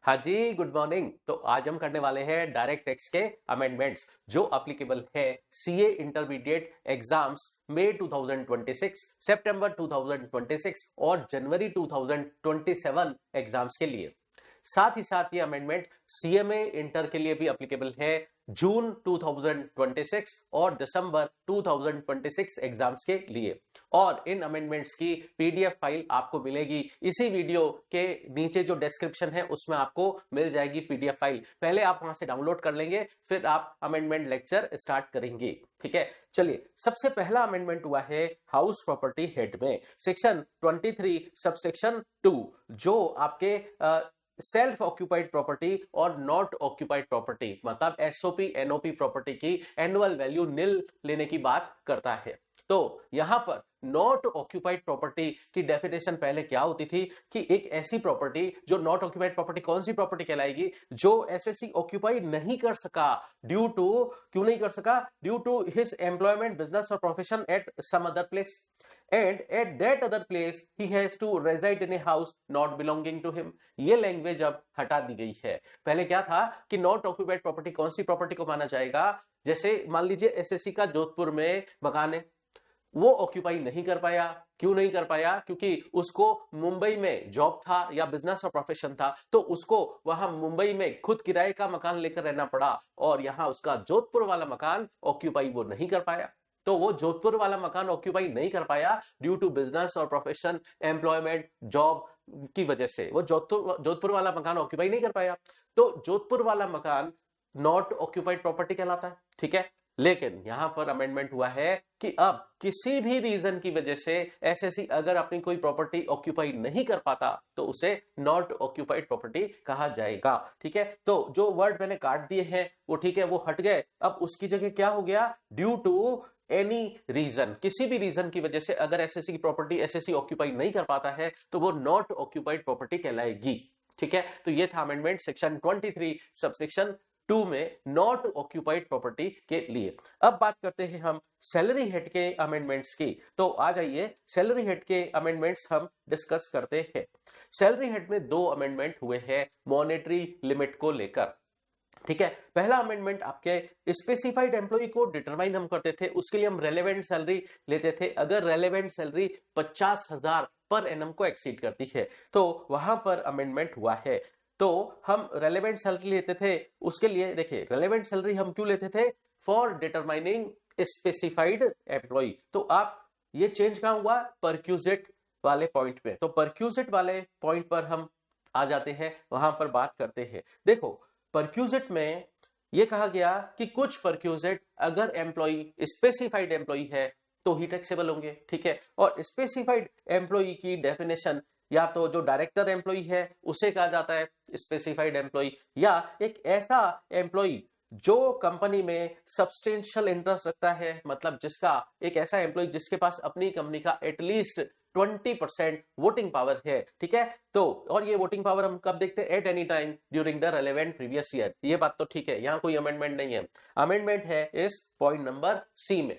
हाँ जी, good morning. तो आज हम करने वाले हैं डायरेक्ट टैक्स के अमेंडमेंट्स जो एप्लीकेबल है सीए इंटरमीडिएट एग्जाम्स मई 2026, सितंबर 2026 और जनवरी 2027 एग्जाम्स के लिए। साथ ही साथ ये अमेंडमेंट सीएमए इंटर के लिए भी एप्लीकेबल है जून 2026 और दिसंबर 2026 एग्जाम्स के लिए। और इन अमेंडमेंट्स की पीडीएफ फाइल आपको मिलेगी इसी वीडियो के नीचे, जो डिस्क्रिप्शन है उसमें आपको मिल जाएगी पीडीएफ फाइल। पहले आप वहां से डाउनलोड कर लेंगे, फिर आप अमेंडमेंट लेक्चर स्टार्ट करेंगे। ठीक है, चलिए। सबसे पहला अमेंडमेंट हुआ है हाउस प्रॉपर्टी हेड में सेक्शन 23 सबसेक्शन 2, जो आपके सेल्फ ऑक्यूपाइड प्रॉपर्टी और नॉट ऑक्यूपाइड प्रॉपर्टी मतलब एसओपी एनओपी प्रॉपर्टी की एनुअल वैल्यू नील लेने की बात करता है। तो यहां पर नॉट ऑक्यूपाइड प्रॉपर्टी की डेफिनेशन पहले क्या होती थी कि एक ऐसी प्रॉपर्टी जो नॉट ऑक्यूपाइड प्रॉपर्टी, कौन सी प्रॉपर्टी कहलाएगी? जो एसएससी ऑक्यूपाई नहीं कर सका ड्यू टू, क्यों नहीं कर सका? Due to his employment, business और profession at some other place and at that other place he has to reside in a house not belonging to him। ये लैंग्वेज अब हटा दी गई है। पहले क्या था कि नॉट ऑक्यूपाइड प्रॉपर्टी कौन सी प्रॉपर्टी को माना जाएगा? जैसे मान लीजिए एसएससी का जोधपुर में मकान है, वो ऑक्यूपाई नहीं कर पाया। क्यों नहीं कर पाया? क्योंकि उसको मुंबई में जॉब था या बिजनेस और प्रोफेशन था, तो उसको वहां मुंबई में खुद किराए का मकान लेकर रहना पड़ा और यहां उसका जोधपुर वाला मकान ऑक्यूपाई वो नहीं कर पाया। तो वो जोधपुर वाला मकान ऑक्यूपाई नहीं कर पाया ड्यू टू बिजनेस और प्रोफेशन, एम्प्लॉयमेंट, जॉब की वजह से वो जोधपुर वाला मकान ऑक्यूपाई नहीं कर पाया। तो जोधपुर वाला मकान नॉट ऑक्यूपाइड प्रॉपर्टी कहलाता है। ठीक है, लेकिन यहां पर अमेंडमेंट हुआ है कि अब किसी भी रीजन की वजह से एसएससी अगर अपनी कोई प्रॉपर्टी ऑक्यूपाई नहीं कर पाता तो उसे नॉट ऑक्यूपाइड प्रॉपर्टी कहा जाएगा। ठीक है, तो जो वर्ड मैंने काट दिए हैं वो ठीक है, वो हट गए। अब उसकी जगह क्या हो गया? ड्यू टू एनी रीजन, किसी भी रीजन की वजह से अगर एसएससी की प्रॉपर्टी एसएससी ऑक्यूपाई नहीं कर पाता है तो वो नॉट ऑक्यूपाइड प्रॉपर्टी कहलाएगी। ठीक है, तो ये था अमेंडमेंट सेक्शन 23 सबसेक्शन 2 में नॉट ऑक्यूपाइड प्रॉपर्टी के लिए। अब बात करते हैं हम सैलरी हेड के अमेंडमेंट्स की। तो आ जाइए, सैलरी हेड के अमेंडमेंट्स हम डिस्कस करते हैं। सैलरी हेड में दो अमेंडमेंट हुए हैं मॉनेटरी लिमिट को लेकर। ठीक है, पहला अमेंडमेंट आपके स्पेसिफाइड एम्प्लॉय को डिटरमाइन हम करते थे, उसके लिए हम रेलेवेंट सैलरी लेते थे। अगर रेलेवेंट सैलरी 50,000 पर एनम को एक्सीड करती है तो वहां पर अमेंडमेंट हुआ है। तो हम रेलेवेंट सैलरी लेते थे, उसके लिए देखिए रेलेवेंट सैलरी हम क्यों लेते थे? For determining specified employ. तो आप ये चेंज कहां हुआ? परक्यूजिट वाले पॉइंट पे। तो परक्यूजिट वाले पॉइंट पर हम आ जाते हैं, वहां पर बात करते हैं। देखो, परक्यूजिट में यह कहा गया कि कुछ परक्यूजिट अगर एम्प्लॉय स्पेसिफाइड एम्प्लॉय है तो ही टैक्सेबल होंगे। ठीक है, और स्पेसिफाइड एम्प्लॉय की डेफिनेशन या तो जो डायरेक्टर एम्प्लॉय है उसे कहा जाता है स्पेसिफाइड एम्प्लॉय, या एक ऐसा एम्प्लॉय जो कंपनी में सब्सटेंशियल इंटरेस्ट रखता है, मतलब जिसका, एक ऐसा एम्प्लॉय जिसके पास अपनी कंपनी का एटलीस्ट 20% वोटिंग पावर है। ठीक है, तो और ये वोटिंग पावर हम कब देखते हैं? At any time during the relevant previous year. ये बात तो ठीक है, यहां कोई अमेंडमेंट नहीं है। अमेंडमेंट है इस पॉइंट नंबर सी में।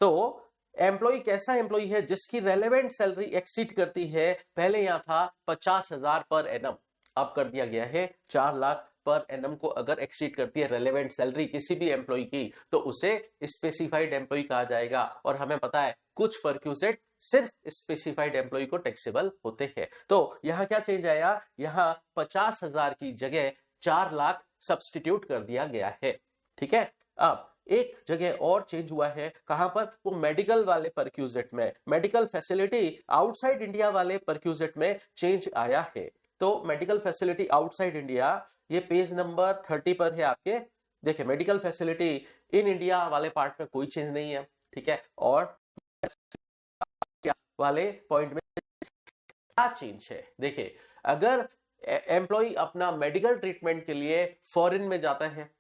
तो एम्प्लॉय कैसा एम्प्लॉय है जिसकी रेलेवेंट सैलरी एक्सीड करती है? पहले यहां था 50,000 पर एनम, अब कर दिया गया है 4 लाख पर एनम को अगर एक्सीड करती है रेलेवेंट सैलरी किसी भी एम्प्लॉय की तो उसे स्पेसिफाइड एम्प्लॉय कहा जाएगा। और हमें पता है कुछ परक्यूजिट सिर्फ स्पेसिफाइड एम्प्लॉय को टैक्सेबल होते हैं। तो यहां क्या चेंज आया? यहां 50,000 की जगह 4 लाख सब्सटीट्यूट कर दिया गया है। ठीक है, अब एक जगह और चेंज हुआ है, कहां पर? वो मेडिकल वाले परक्यूजिट में, मेडिकल फैसिलिटी आउटसाइड इंडिया वाले परक्यूजिट में चेंज आया है। तो मेडिकल फैसिलिटी आउटसाइड इंडिया, ये पेज नंबर 30 पर है आपके। देखिए, मेडिकल फैसिलिटी इन इंडिया वाले पार्ट में कोई चेंज नहीं है। ठीक है, और वाले पॉइंट में क्या चेंज है? देखिए, अगर एम्प्लॉय अपना मेडिकल ट्रीटमेंट के लिए फॉरेन में जाता है,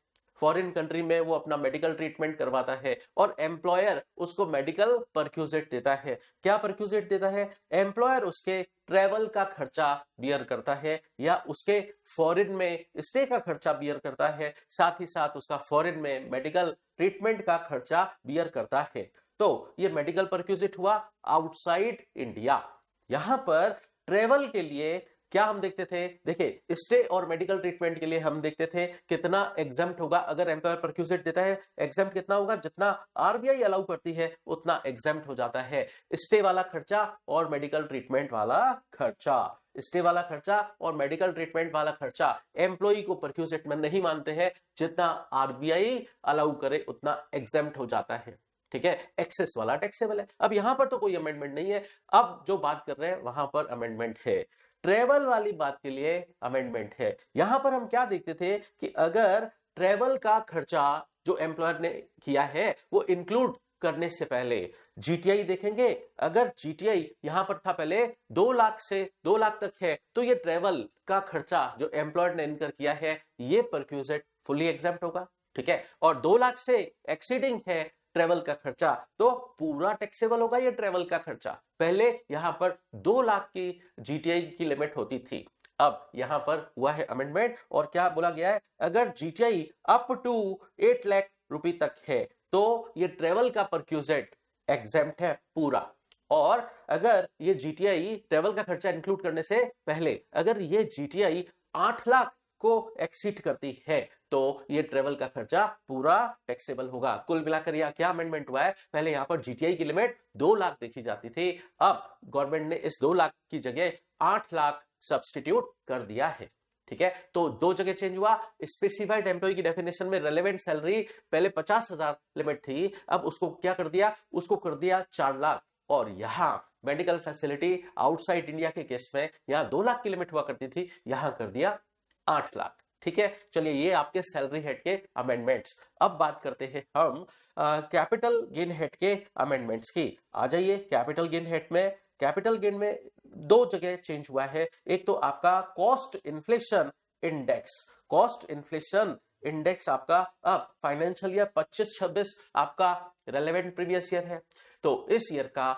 फॉरेन कंट्री में वो अपना मेडिकल ट्रीटमेंट करवाता है और एम्प्लॉयर उसको मेडिकल परक्यूजिट देता है। क्या परक्यूजिट देता है? एम्प्लॉयर उसके ट्रेवल का खर्चा बियर करता है या उसके फॉरेन में स्टे का खर्चा बियर करता है, साथ ही साथ उसका फॉरेन में मेडिकल ट्रीटमेंट का खर्चा बियर करता है। तो ये मेडिकल परक्यूजिट हुआ आउटसाइड इंडिया। यहां पर ट्रेवल के लिए क्या हम देखते थे, देखिए स्टे और मेडिकल ट्रीटमेंट के लिए हम देखते थे कितना एग्जाम्प्ट होगा, अगर एम्प्लॉयर परक्यूजिट देता है एग्जाम्प्ट कितना होगा, जितना आरबीआई अलाउ करती है उतना एग्जाम्प्ट हो जाता है। स्टे वाला खर्चा और मेडिकल ट्रीटमेंट वाला खर्चा, स्टे वाला खर्चा और मेडिकल ट्रीटमेंट वाला खर्चा एम्प्लॉई को परक्यूजिट में नहीं मानते हैं, जितना आरबीआई अलाउ करे उतना एग्जाम्प्ट हो जाता है। ठीक है, एक्सेस वाला टैक्सेबल है। अब यहां पर तो कोई अमेंडमेंट नहीं है, अब जो बात कर रहे हैं वहां पर अमेंडमेंट है। ट्रेवल वाली बात के लिए अमेंडमेंट है। यहां पर हम क्या देखते थे कि अगर ट्रेवल का खर्चा जो एम्प्लॉयर ने किया है वो इंक्लूड करने से पहले जीटीआई देखेंगे, अगर जीटीआई यहां पर था पहले 2 लाख से 2 लाख तक है तो ये ट्रेवल का खर्चा जो एम्प्लॉयर ने इनकर किया है ये परक्यूजिट फुली एग्जाम्प्ट होगा। ठीक है, और 2 लाख से एक्सीडिंग है ट्रेवल का खर्चा तो पूरा टैक्सेबल होगा ये ट्रेवल का खर्चा। पहले यहां पर 2 लाख की जीटीआई की लिमिट होती थी, अब यहां पर हुआ है अमेंडमेंट और क्या बोला गया है, अगर जीटीआई अप टू 8 लाख रुपए तक है तो ये ट्रेवल का परक्यूजिट एग्जेम्प्ट है पूरा। और अगर ये जीटीआई ट्रेवल का खर्चा इंक्लूड करने से पहले अगर ये जीटीआई 8 लाख को एक्सीड करती है तो ये ट्रेवल का खर्चा पूरा टैक्सेबल होगा। कुल मिलाकर यह क्या अमेंडमेंट हुआ है, पहले यहां पर जीटीआई की लिमिट 2 लाख देखी जाती थी, अब गवर्नमेंट ने इस 2 लाख की जगह 8 लाख सब्स्टिट्यूट कर दिया है। ठीक है, तो 2 जगह चेंज हुआ। स्पेसिफाइड एम्प्लॉय की डेफिनेशन में रेलेवेंट सैलरी पहले 50,000 लिमिट थी, अब उसको क्या कर दिया, उसको कर दिया 4 लाख। और यहां मेडिकल फैसिलिटी आउटसाइड इंडिया के केस में यहां 2 लाख की लिमिट हुआ करती थी, यहां कर दिया 8 लाख। ठीक है, चलिए ये आपके सैलरी हेड के अमेंडमेंट्स। अब बात करते हैं हम कैपिटल गेन हेड के अमेंडमेंट्स की। आ जाइए कैपिटल गेन हेड में। कैपिटल गेन में 2 जगह चेंज हुआ है, एक तो आपका cost inflation index, cost inflation index आपका अब फाइनेंशियल ईयर 25-26 आपका रेलेवेंट प्रीवियस ईयर है, तो इस ईयर का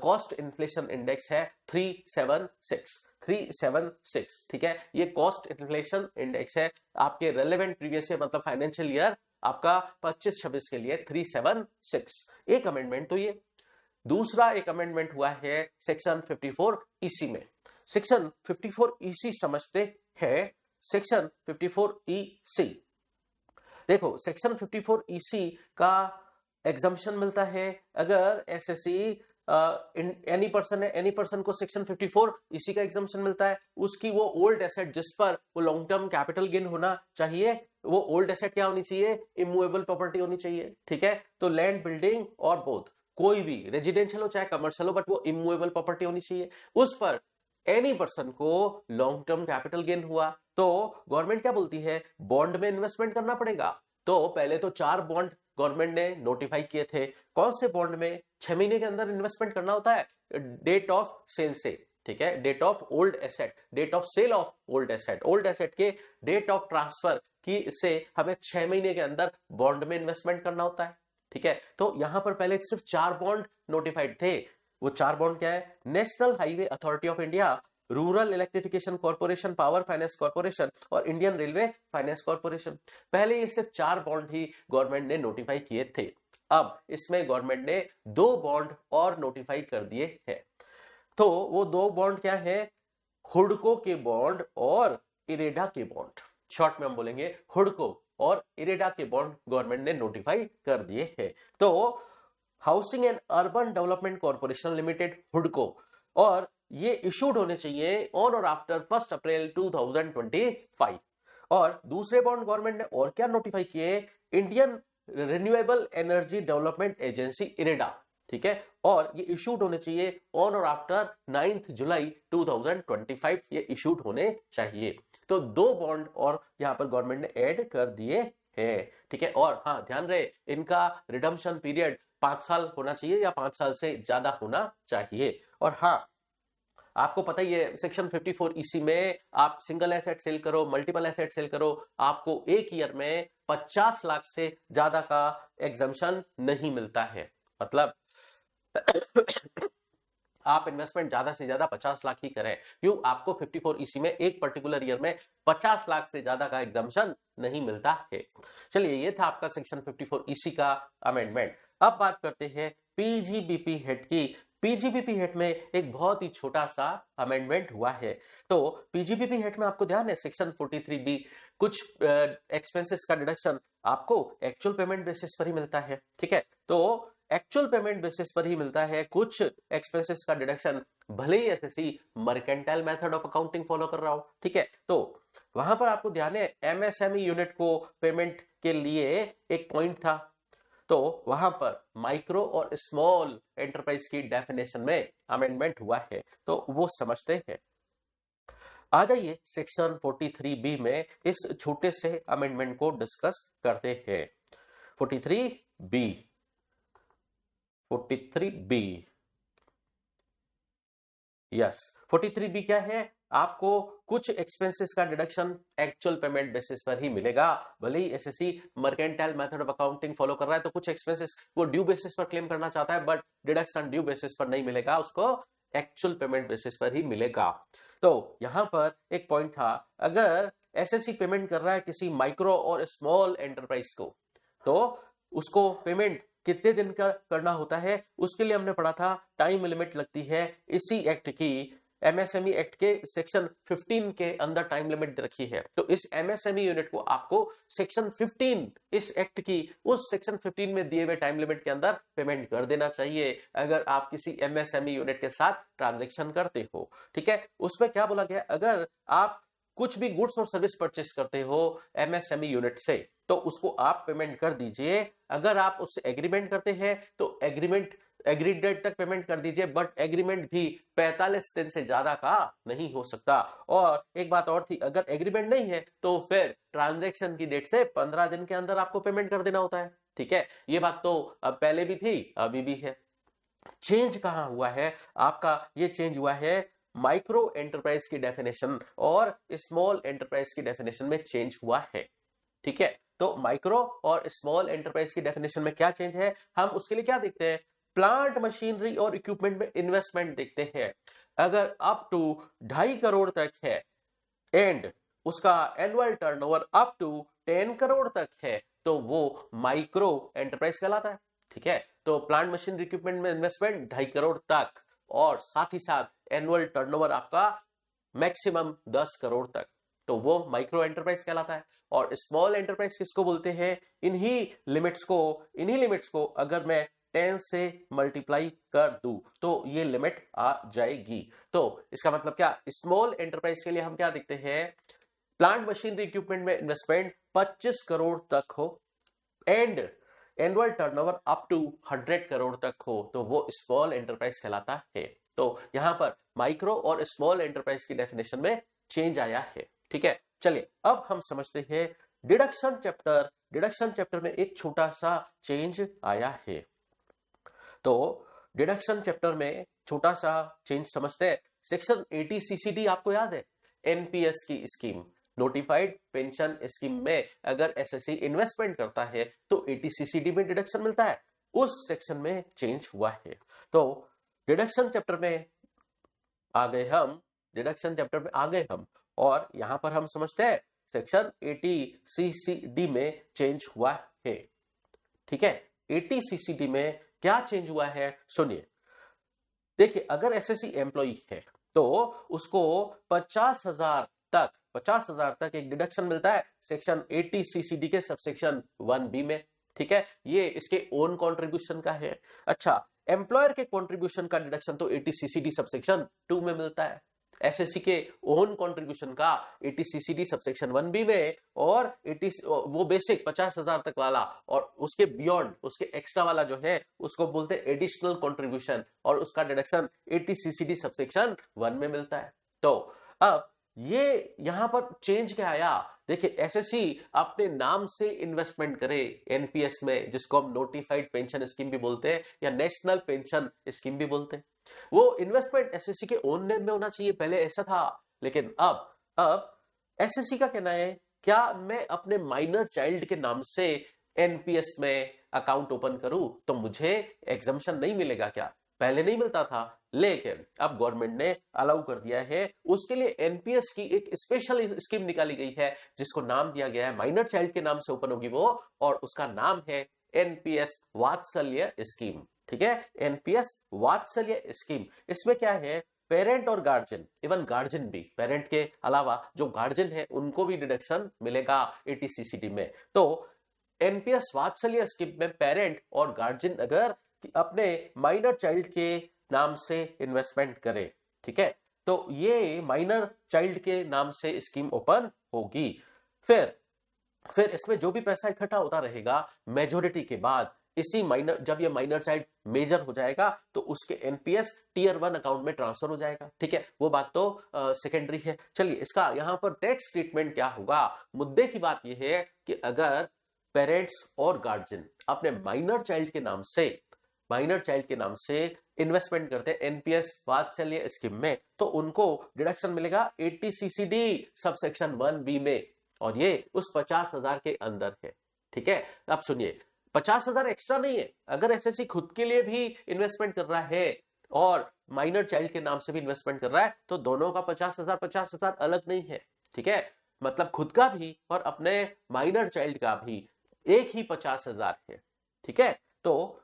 कॉस्ट इन्फ्लेशन इंडेक्स है 376। ठीक है, ये कॉस्ट इन्फ्लेशन इंडेक्स है आपके रेलेवेंट प्रीवियस ईयर मतलब फाइनेंशियल ईयर आपका 25-26 के लिए 376। एक अमेंडमेंट तो ये। दूसरा एक अमेंडमेंट हुआ है सेक्शन 54 ईसी में। सेक्शन 54 ईसी समझते हैं, सेक्शन 54 ईसी देखो, सेक्शन 54 ईसी का एग्जम्पशन मिलता है अगर एसएससी एनी पर्सन है, एनी पर्सन को सेक्शन 54 इसी का एग्जम्पशन मिलता है, उसकी वो ओल्ड एसेट जिस पर वो लॉन्ग टर्म कैपिटल गेन होना चाहिए, वो ओल्ड एसेट क्या होनी चाहिए, इमूवेबल प्रॉपर्टी होनी चाहिए। ठीक है, तो लैंड, बिल्डिंग और बोथ, कोई भी रेजिडेंशियल हो चाहे कमर्शियल हो, बट वो इमूवेबल प्रॉपर्टी होनी चाहिए, उस पर एनी पर्सन को लॉन्ग टर्म कैपिटल गेन हुआ तो गवर्नमेंट क्या बोलती है, बॉन्ड में इन्वेस्टमेंट करना पड़ेगा। तो पहले तो 4 बॉन्ड गवर्नमेंट ने नोटिफाई किए थे, कौन से बॉन्ड में 6 महीने के अंदर इन्वेस्टमेंट करना होता है डेट ऑफ सेल से। ठीक है, date of old asset, date of sale of old asset, old asset के डेट ऑफ ट्रांसफर की से हमें 6 महीने के अंदर बॉन्ड में इन्वेस्टमेंट करना होता है। ठीक है, तो यहां पर पहले सिर्फ 4 बॉन्ड नोटिफाइड थे, वो 4 बॉन्ड क्या है, national highway authority of India, rural electrification corporation, power finance corporation और इंडियन रेलवे फाइनेंस कॉर्पोरेशन। पहले ये सिर्फ 4 बॉन्ड ही गवर्नमेंट ने नोटिफाई किए थे, अब इसमें गवर्नमेंट ने 2 बॉन्ड और नोटिफाई कर दिए हैं। तो वो 2 बॉन्ड क्या है, हुडको के बॉन्ड और इरेडा के बॉन्ड, शॉर्ट में हम बोलेंगे हुडको और इरेडा के बॉन्ड गवर्नमेंट ने नोटिफाई कर दिए हैं। तो housing and urban development corporation limited हुडको, और ये इशूड होने चाहिए ऑन और आफ्टर 1 अप्रैल 2025। और दूसरे बॉन्ड गवर्नमेंट ने और क्या नोटिफाई किए, Indian renewable energy development agency IREDA. ठीक है, और ये इशूड होने चाहिए ऑन और आफ्टर 9 जुलाई 2025, ये इशूड होने चाहिए। तो 2 बॉन्ड और यहां पर गवर्नमेंट ने ऐड कर दिए हैं। ठीक है, और हाँ ध्यान रहे इनका रिडम्पशन पीरियड 5 साल होना चाहिए या 5 साल से ज्यादा होना चाहिए। और हाँ, आपको पता ही है सेक्शन 54 ईसी में आप सिंगल एसेट सेल करो, मल्टीपल एसेट सेल करो, आपको एक ईयर में 50 लाख से ज्यादा का एग्जम्पशन नहीं मिलता है। मतलब आप इन्वेस्टमेंट ज्यादा से ज्यादा 50 लाख ही करें, क्यों, आपको 54 ईसी में एक पर्टिकुलर ईयर में 50 लाख से ज्यादा का एग्जम्पशन नहीं मिलता है। चलिए, ये था आपका सेक्शन 54 ईसी का अमेंडमेंट। अब बात करते हैं पीजीबीपी हेड की। पीजीबीपी एक्ट में एक बहुत ही छोटा सा अमेंडमेंट हुआ है। तो पीजीबीपी एक्ट में आपको ध्यान है सेक्शन 43B कुछ एक्सपेंसेस का डिडक्शन आपको एक्चुअल पेमेंट बेसिस पर ही मिलता है। ठीक है, तो एक्चुअल पेमेंट बेसिस पर ही मिलता है कुछ एक्सपेंसेस का डिडक्शन, भले ही assessee mercantile method of accounting follow कर रहा हो। ठीक है, तो वहां पर आपको ध्यान है एमएसएमई यूनिट को पेमेंट के लिए एक पॉइंट था, तो वहां पर माइक्रो और स्मॉल एंटरप्राइज की डेफिनेशन में अमेंडमेंट हुआ है, तो वो समझते हैं। आ जाइए सेक्शन 43B में इस छोटे से अमेंडमेंट को डिस्कस करते हैं। 43B 43B यस 43B क्या है? आपको कुछ एक्सपेंसेस का डिडक्शन एक्चुअल पेमेंट बेसिस पर ही मिलेगा। भले ही assessee mercantile method of accounting follow कर रहा है, तो कुछ एक्सपेंसेस वो ड्यू बेसिस पर क्लेम करना चाहता है, बट डिडक्शन ड्यू बेसिस पर नहीं मिलेगा, उसको एक्चुअल पेमेंट बेसिस पर ही मिलेगा। तो यहां पर एक पॉइंट था, अगर एसएससी पेमेंट कर रहा है किसी माइक्रो और स्मॉल एंटरप्राइज को, तो उसको पेमेंट कितने दिन का करना होता है, उसके लिए हमने पढ़ा था टाइम लिमिट लगती है इसी एक्ट की, एमएसएमई एक्ट के सेक्शन 15 के अंदर टाइम लिमिट रखी है। तो इस एमएसएमई यूनिट को आपको सेक्शन 15 इस एक्ट की उस सेक्शन 15 में दिए हुए टाइम लिमिट के अंदर पेमेंट कर देना चाहिए, अगर आप किसी एमएसएमई यूनिट के साथ ट्रांजैक्शन करते हो। ठीक है, उसमें क्या बोला गया, अगर आप कुछ भी गुड्स और सर्विस परचेस करते हो एमएसएमई यूनिट से, तो उसको आप पेमेंट कर दीजिए। अगर आप उससे एग्रीमेंट करते हैं तो एग्रीड डेट तक पेमेंट कर दीजिए, बट एग्रीमेंट भी 45 दिन से ज्यादा का नहीं हो सकता। और एक बात और थी, अगर एग्रीमेंट नहीं है तो फिर ट्रांजैक्शन की डेट से 15 दिन के अंदर आपको पेमेंट कर देना होता है। ठीक है, ये बात तो अब पहले भी थी, अभी भी है। चेंज कहां हुआ है आपका? ये चेंज हुआ है माइक्रो एंटरप्राइज की डेफिनेशन और स्मॉल एंटरप्राइज की डेफिनेशन में चेंज हुआ है। ठीक है, तो माइक्रो और स्मॉल एंटरप्राइज की डेफिनेशन में क्या चेंज है, हम उसके लिए क्या देखते हैं, प्लांट मशीनरी और इक्विपमेंट में इन्वेस्टमेंट देखते हैं। अगर अप टू 2.5 करोड़ तक है एंड उसका annual turnover up to 10 crore तक है, तो वो माइक्रो एंटरप्राइज कहलाता है। ठीक है, तो प्लांट मशीनरी इक्विपमेंट में इन्वेस्टमेंट 2.5 करोड़ तक और साथ ही साथ एनुअल टर्नओवर आपका मैक्सिमम 10 करोड़ तक, तो वो माइक्रो एंटरप्राइज कहलाता है। और स्मॉल एंटरप्राइज किसको बोलते हैं? इन्हीं लिमिट्स को अगर मैं 10 से मल्टीप्लाई कर दूं तो ये लिमिट आ जाएगी। तो इसका मतलब क्या, स्मॉल एंटरप्राइज के लिए हम क्या देखते हैं, प्लांट मशीनरी इक्विपमेंट में इन्वेस्टमेंट 25 करोड़ तक हो and annual turnover up to 100 crore तक हो, तो वो स्मॉल एंटरप्राइज कहलाता है। तो यहां पर माइक्रो और स्मॉल एंटरप्राइज की डेफिनेशन में चेंज आया है। ठीक है, चलिए अब हम समझते हैं डिडक्शन चैप्टर। डिडक्शन चैप्टर में एक छोटा सा चेंज आया है, तो डिडक्शन चैप्टर में छोटा सा चेंज समझते हैं। सेक्शन 80 सीसीडी आपको याद है, एनपीएस की स्कीम, नोटिफाइड पेंशन स्कीम में अगर एसएससी इन्वेस्टमेंट करता है तो 80 सीसीडी में डिडक्शन मिलता है, उस सेक्शन में चेंज हुआ है। तो डिडक्शन चैप्टर में आ गए हम और यहां पर हम समझते हैं सेक्शन 80 सीसीडी में चेंज हुआ है। ठीक है, 80 सीसीडी में क्या चेंज हुआ है सुनिए। देखिए, अगर एसएससी एम्प्लॉई है तो उसको 50,000 तक एक डिडक्शन मिलता है सेक्शन 80 सीसीडी के सबसेक्शन 1B में। ठीक है, ये इसके ओन कंट्रीब्यूशन का है। अच्छा, एम्प्लॉयर के कंट्रीब्यूशन का डिडक्शन तो 80 सीसीडी सबसेक्शन 2 में मिलता है, एसएससी के ओन कंट्रीब्यूशन का 80 सीसीडी सबसेक्शन 1B में, और 80 वो बेसिक 50,000 तक वाला और उसके बियॉन्ड उसके एक्स्ट्रा वाला जो है उसको बोलते हैं एडिशनल कंट्रीब्यूशन, और उसका डिडक्शन 80 सीसीडी सबसेक्शन 1 में मिलता है। तो अब ये यहां पर चेंज क्या आया, देखिए एसएससी अपने नाम से इन्वेस्टमेंट करे एनपीएस में, जिसको हम नोटिफाइड पेंशन स्कीम भी बोलते हैं या नेशनल पेंशन स्कीम भी बोलते हैं, वो इन्वेस्टमेंट एसएससी के ओन नेम में होना चाहिए, पहले ऐसा था। लेकिन अब एसएससी का कहना है, क्या मैं अपने माइनर चाइल्ड के नाम से एनपीएस में अकाउंट ओपन करूं तो मुझे एग्जम्पशन नहीं मिलेगा क्या? पहले नहीं मिलता था, लेकिन अब गवर्नमेंट ने अलाउ कर दिया है। उसके लिए एनपीएस की एक स्पेशल स्कीम निकाली गई है जिसको नाम दिया गया है, माइनर चाइल्ड के नाम से ओपन होगी वो, और उसका नाम है एनपीएस वात्सल्य स्कीम। ठीक है, एनपीएस वात्सल्य स्कीम, इसमें क्या है, पेरेंट और गार्जियन, इवन गार्जियन भी, पेरेंट के अलावा जो गार्जियन है उनको भी डिडक्शन मिलेगा एटीसीसीडी में। तो एनपीएस वात्सल्य स्कीम में पेरेंट और गार्जियन अगर अपने माइनर चाइल्ड के नाम से इन्वेस्टमेंट करे, ठीक है, तो ये माइनर चाइल्ड के नाम से स्कीम ओपन होगी। फिर इसमें जो भी पैसा इकट्ठा होता रहेगा मेजोरिटी के बाद, इसी माइनर, जब ये माइनर चाइल्ड मेजर हो जाएगा तो उसके एनपीएस टियर 1 अकाउंट में ट्रांसफर हो जाएगा। ठीक है, वो बात तो सेकेंडरी है। चलिए, इसका यहां पर टैक्स ट्रीटमेंट क्या होगा। मुद्दे की बात यह है कि अगर पेरेंट्स और गार्जियन अपने माइनर चाइल्ड के नाम से इन्वेस्टमेंट करते हैं एनपीएस वात्सल्य स्कीम में, तो उनको डिडक्शन मिलेगा एटीसीसीडी सबसेक्शन 1B में, और ये उस 50,000 के अंदर है। ठीक है, अब सुनिए, 50,000 एक्स्ट्रा नहीं है। अगर एसएससी खुद के लिए भी इन्वेस्टमेंट कर रहा है और माइनर चाइल्ड के नाम से भी इन्वेस्टमेंट कर रहा है, तो दोनों का 50,000 अलग नहीं है। ठीक है, मतलब खुद का भी और अपने माइनर चाइल्ड का भी एक ही 50,000 है। ठीक है, तो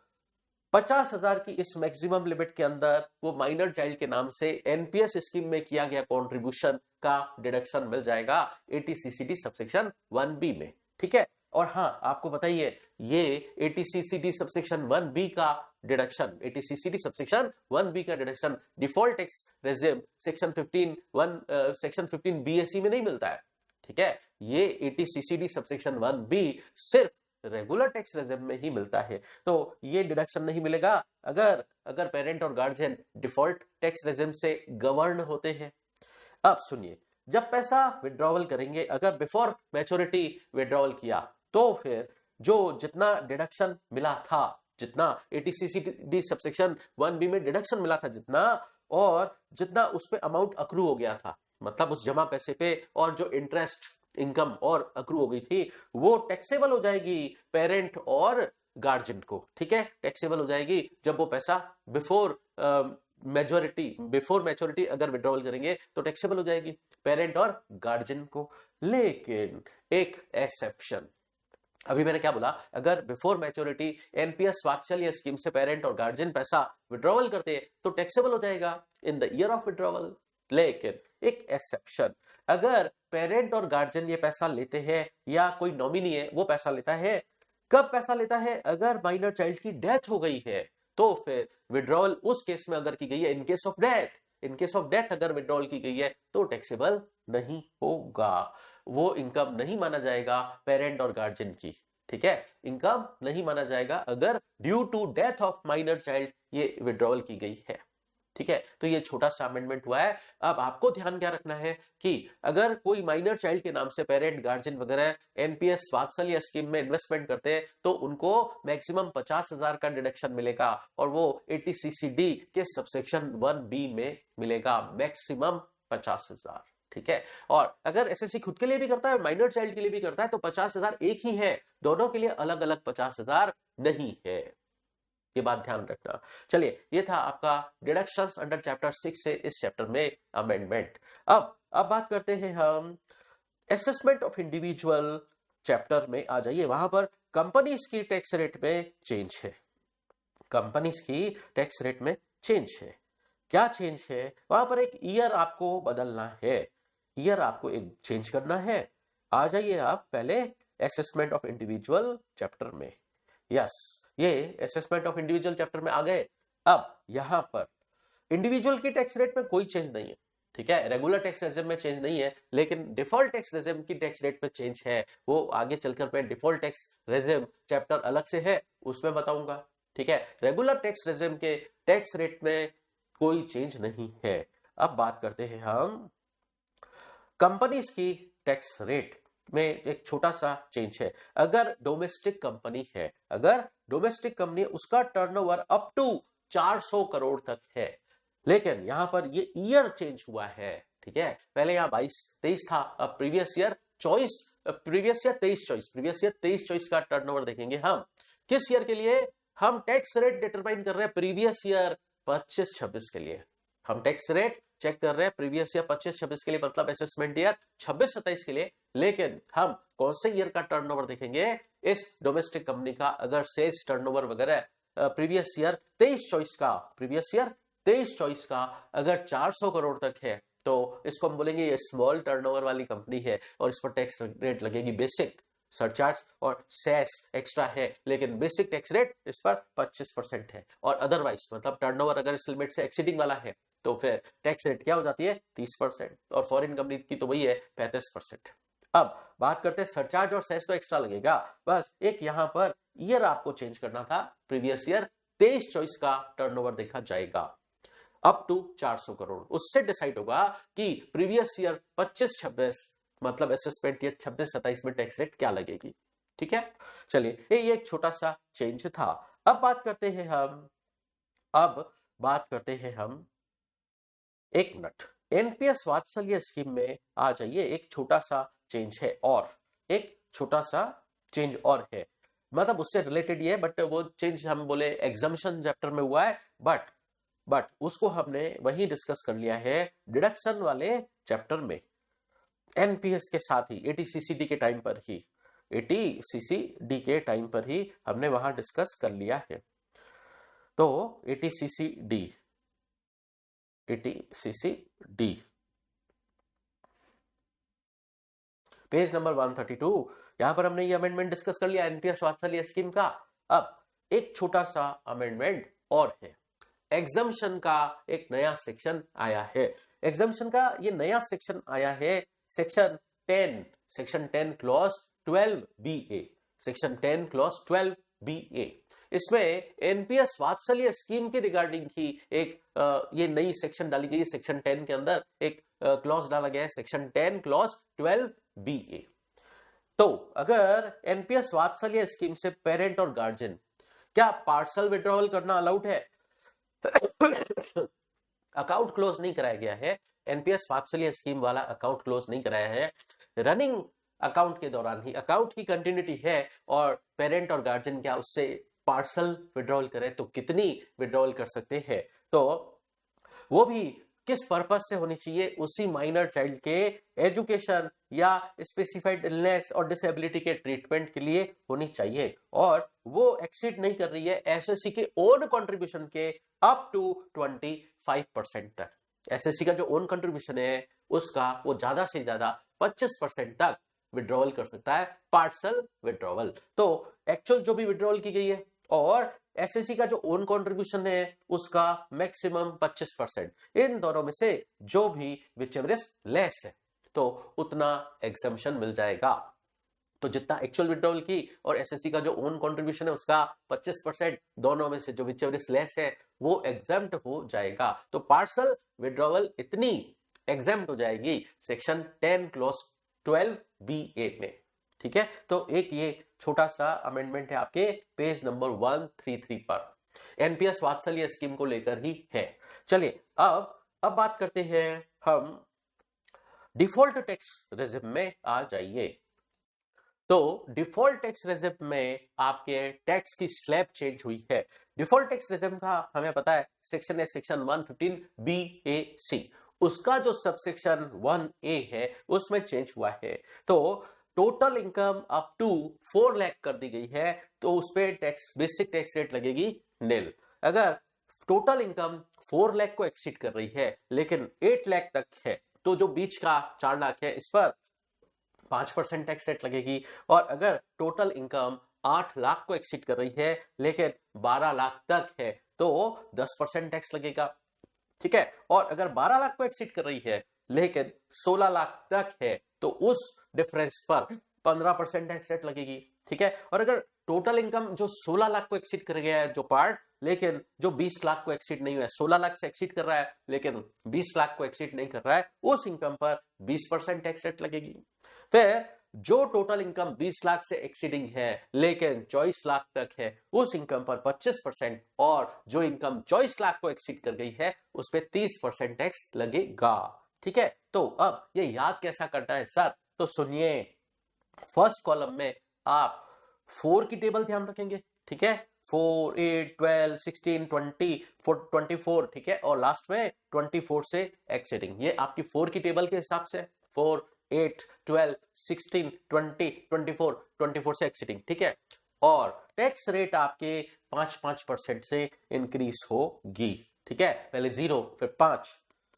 50,000 की इस मैक्सिमम लिमिट के अंदर वो माइनर चाइल्ड के नाम से एनपीएस स्कीम में किया गया कंट्रीब्यूशन का डिडक्शन मिल जाएगा एटीसीसीडी सबसेक्शन 1B में। ठीक है, और हाँ, आपको बताइए, ये एटीसीसीडी सबसेक्शन 1B का डिडक्शन, एटीसीसीडी सबसेक्शन 1B का deduction default tax regime section 15 BSE में नहीं मिलता है। ठीक है, ये एटीसीसीडी सबसेक्शन 1B सिर्फ रेगुलर टैक्स रेजिम में ही मिलता है। तो ये डिडक्शन नहीं मिलेगा अगर पेरेंट और गार्जियन डिफॉल्ट टैक्स रेजिम से गवर्न होते हैं। अब सुनिए, जब पैसा विड्रॉवल करेंगे, अगर बिफोर मैच्योरिटी विड्रॉवल किया, तो फिर जो जितना डिडक्शन मिला था, जितना एटीसीसीडी सबसेक्शन 1B में डिडक्शन मिला था, जितना उस पे अमाउंट अक्रू हो गया था, मतलब उस जमा पैसे पे, और जो इंटरेस्ट इनकम और अक्रू हो गई थी, वो टैक्सेबल हो जाएगी पेरेंट और गार्जियन को। ठीक है, टैक्सेबल हो जाएगी जब वो पैसा बिफोर मैच्योरिटी अगर विड्रॉवल करेंगे तो टैक्सेबल हो जाएगी पेरेंट और गार्जियन को। लेकिन एक एक्सेप्शन, अभी मैंने क्या बोला, अगर बिफोर मैच्योरिटी एनपीएस वात्सल्य स्कीम से पेरेंट और गार्जियन पैसा विड्रॉवल करते हैं तो टैक्सेबल हो जाएगा in the year of withdrawal. लेकिन एक एक्सेप्शन, अगर पेरेंट और गार्जियन ये पैसा लेते हैं या कोई नॉमिनी है वो पैसा लेता है, कब पैसा लेता है, अगर माइनर चाइल्ड की डेथ हो गई है, तो फिर विड्रॉवल उस केस में अगर की गई है, इन केस ऑफ डेथ अगर विड्रॉवल की गई है तो टैक्सेबल नहीं होगा, वो इनकम नहीं माना जाएगा पेरेंट और गार्जियन की। ठीक है, इनकम नहीं माना जाएगा अगर due to death of minor child ये विड्रॉवल की गई है। ठीक है, तो ये छोटा सा अमेंडमेंट हुआ है। अब आपको ध्यान क्या रखना है कि अगर कोई माइनर चाइल्ड के नाम से पेरेंट, गार्जियन वगैरह एनपीएस वात्सल्य स्कीम में इन्वेस्टमेंट करते हैं, तो उनको मैक्सिमम 50,000 का डिडक्शन मिलेगा, और वो एटीसीसीडी के सबसेक्शन 1B में मिलेगा, मैक्सिमम 50,000। ठीक है, और अगर एसएससी खुद के लिए भी करता है और माइनर चाइल्ड के लिए भी करता है तो 50,000 एक ही है, दोनों के लिए अलग अलग 50,000 नहीं है, ये बात ध्यान रखना। चलिए, ये था आपका डिडक्शंस अंडर चैप्टर 6 से इस चैप्टर में अमेंडमेंट। अब बात करते हैं हम असेसमेंट ऑफ इंडिविजुअल चैप्टर में। आ जाइए, वहां पर कंपनीज की टैक्स रेट में चेंज है। कंपनीज की टैक्स रेट में चेंज है, क्या चेंज है, वहां पर एक ईयर आपको बदलना है, ईयर आपको एक चेंज करना है। आ जाइए आप पहले असेसमेंट ऑफ इंडिविजुअल चैप्टर में। यस, ये असेसमेंट ऑफ इंडिविजुअल चैप्टर में आ गए। अब यहां पर इंडिविजुअल की टैक्स रेट में कोई चेंज नहीं है। ठीक है, रेगुलर टैक्स रेजिम में चेंज नहीं है, लेकिन डिफॉल्ट टैक्स रेजिम की टैक्स रेट में चेंज है। वो आगे चलकर मैं डिफॉल्ट टैक्स रेजिम चैप्टर अलग से है, उसमें बताऊंगा। ठीक है, रेगुलर टैक्स रेजिम के टैक्स रेट में कोई चेंज नहीं है। अब बात करते हैं हम कंपनीज की टैक्स रेट में एक छोटा सा चेंज है। अगर डोमेस्टिक कंपनी है, उसका टर्नओवर अप टू 400 करोड़ तक है, लेकिन यहां पर ये ईयर चेंज हुआ है। ठीक है, पहले यहां 22-23 था, अब प्रीवियस ईयर 23-24 का टर्नओवर देखेंगे हम। किस ईयर के लिए हम टैक्स रेट डिटरमाइन कर रहे हैं? प्रीवियस ईयर 25-26 के लिए हम टैक्स रेट चेक कर रहे हैं, प्रीवियस ईयर 25-26 के लिए, मतलब असेसमेंट ईयर 26-27 के लिए। लेकिन हम कौन से ईयर का टर्नओवर देखेंगे? इस डोमेस्टिक कंपनी का अगर सेल्स टर्नओवर वगैरह प्रीवियस ईयर 23 का अगर 400 करोड़ तक है तो इसको हम बोलेंगे ये स्मॉल टर्नओवर वाली कंपनी है और इस पर टैक्स रेट लगेगी बेसिक, सरचार्ज और सेस एक्स्ट्रा है, लेकिन बेसिक टैक्स रेट इस पर 25% है। और अदरवाइज मतलब टर्नओवर अगर इस लिमिट से एक्सीडिंग वाला है तो फिर टैक्स रेट क्या हो जाती है 30%, और फॉरेन कंपनी की तो वही है 35%। अब बात करते हैं सरचार्ज और सेस तो एक्स्ट्रा लगेगा, बस एक यहां पर ईयर आपको चेंज करना था, प्रीवियस ईयर 23-24 का टर्नओवर देखा जाएगा अप टू 400 करोड़, उससे डिसाइड होगा कि प्रीवियस ईयर 25-26 मतलब असेसमेंट ईयर 26-27 में टैक्स रेट क्या लगेगी। ठीक है, चलिए ये एक छोटा सा चेंज था। अब बात करते हैं हम एक मिनट, एनपीएस वात्सल्य स्कीम में आ जाइए। एक छोटा सा चेंज है और एक छोटा सा चेंज और है, मतलब उससे रिलेटेड ही है, बट वो चेंज हम बोले एग्जम्पशन चैप्टर में हुआ है, बट उसको हमने वही डिस्कस कर लिया है डिडक्शन वाले चैप्टर में, एनपीएस के साथ ही एटीसीसीडी के टाइम पर ही हमने वहां डिस्कस कर लिया है। तो एटीसीसीडी पेज नंबर 132, यहां पर हमने ये अमेंडमेंट डिस्कस कर लिया एनपीएस वात्सल्य स्कीम का। अब एक छोटा सा अमेंडमेंट और है, एग्जम्पशन का एक नया सेक्शन आया है। एग्जम्पशन का ये नया सेक्शन आया है section 10 clause 12BA, section 10 clause 12BA। इसमें एनपीएस वात्सल्य स्कीम के रिगार्डिंग ही एक ये नई सेक्शन डाली गई है। सेक्शन 10 के अंदर एक क्लॉज डाला गया है, सेक्शन 10 क्लॉज 12BA। तो अगर एनपीएस वात्सल्य स्कीम से पेरेंट और गार्जियन क्या पार्सल विड्रॉवल करना अलाउड है? अकाउंट क्लोज नहीं कराया गया है, एनपीएस वात्सल्य स्कीम वाला अकाउंट क्लोज नहीं कराया है, रनिंग अकाउंट के दौरान ही अकाउंट की कंटिन्यूटी है और पेरेंट और गार्जियन क्या उससे पार्सल विड्रॉवल करें तो कितनी विड्रॉवल कर सकते हैं, तो वो भी किस पर्पस से होनी चाहिए, उसी माइनर चाइल्ड के एजुकेशन या स्पेसिफाइड इलनेस और डिसेबिलिटी के ट्रीटमेंट के लिए होनी चाहिए, और वो एक्सीड नहीं कर रही है एसएससी के ओन कंट्रीब्यूशन के अप टू 25% तक। एसएससी का जो ओन कंट्रीब्यूशन है उसका वो ज्यादा से ज्यादा 25% तक विड्रॉवल कर सकता है, पार्सल विड्रॉवल। तो एक्चुअल जो भी विड्रॉवल की गई है और एसएससी का जो ओन कंट्रीब्यूशन है उसका मैक्सिमम 25%, इन दोनों में से जो भी विचएवर इज लेस है तो उतना एग्जम्पशन मिल जाएगा। तो जितना एक्चुअल विड्रॉवल की और एसएससी का जो ओन कंट्रीब्यूशन है उसका 25%, दोनों में से जो विचएवर इज लेस है वो एग्जम्प्ट हो जाएगा। तो पार्सल विड्रॉवल इतनी एग्जम्प्ट हो जाएगी सेक्शन 10 क्लॉज 12BA में। ठीक है, तो एक ये छोटा सा अमेंडमेंट है आपके पेज नंबर 133 पर, एनपीएस वात्सल्य स्कीम को लेकर ही है। चलिए अब बात करते हैं हम डिफॉल्ट टैक्स रेजिम में आ जाइए। तो डिफॉल्ट टैक्स रेजिम में आपके टैक्स की स्लैब चेंज हुई है। डिफॉल्ट टैक्स रेजिम का हमें पता है सेक्शन है सेक्शन 115BAC, उसका जो सबसेक्शन 1A है उसमें चेंज हुआ है। तो total income up to 4 lakh कर दी गई है तो उस पर टैक्स बेसिक टैक्स रेट लगेगी निल। अगर टोटल इनकम 4 लाख को एक्सीड कर रही है लेकिन 8 लाख तक है तो जो बीच का 4 लाख है इस पर 5% टैक्स रेट लगेगी, और अगर टोटल इनकम 8 लाख को एक्सीड कर रही है लेकिन 12 लाख तक है तो 10% टैक्स लगेगा। ठीक है, और अगर 12 लाख को एक्सीड कर रही है लेकिन 16 लाख तक है तो उस डिफरेंस पर 15% टैक्स रेट लगेगी। ठीक है, और अगर टोटल इनकम जो 16 लाख को एक्सीड कर गया है जो पार्ट, लेकिन जो 20 लाख को एक्सीड नहीं हुआ है, 16 लाख से एक्सीड कर रहा है लेकिन 20 लाख को एक्सीड नहीं कर रहा है, उस इनकम पर 20% टैक्स रेट लगेगी। फिर जो टोटल इनकम 20 लाख से एक्सीडिंग है लेकिन 24 लाख तक है उस इनकम पर 25%, और जो इनकम 24 लाख को एक्सीड कर गई है उस पर 30% टैक्स लगेगा। ठीक है, तो अब ये याद कैसा करना है सर, तो सुनिए, फर्स्ट कॉलम में आप 4 की टेबल ध्यान रखेंगे। ठीक है, 4, 8, 12, 16, 20, 24, ठीक है, और लास्ट में 24 से एक्सीडिंग, ये आपकी 4 की टेबल के हिसाब से 4, 8, 12, 16, 20, 24 से एक्सीडिंग। ठीक है, और टैक्स रेट आपके 5% से इंक्रीज होगी। ठीक है, पहले 0, फिर 5,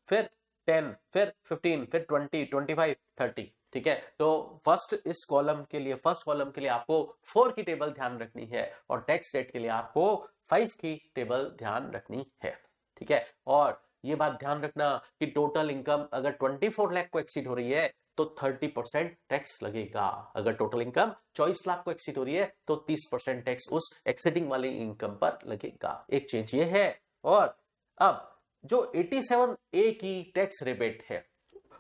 फिर 10, फिर 15, फिर 20, 25, 30। ठीक है, तो फर्स्ट कॉलम के लिए आपको 4 की टेबल ध्यान रखनी है और टैक्स रेट के लिए आपको 5 की टेबल ध्यान रखनी है। ठीक है, और ये बात ध्यान रखना कि टोटल इनकम अगर 24 लाख को एक्सीड हो रही है तो 30% टैक्स लगेगा। अगर टोटल इनकम 24 लाख को एक्सीड हो रही है तो 30% टैक्स उस एक्सीडिंग वाली इनकम पर लगेगा। एक चेंज ये है। और अब जो 87A की टैक्स रिबेट है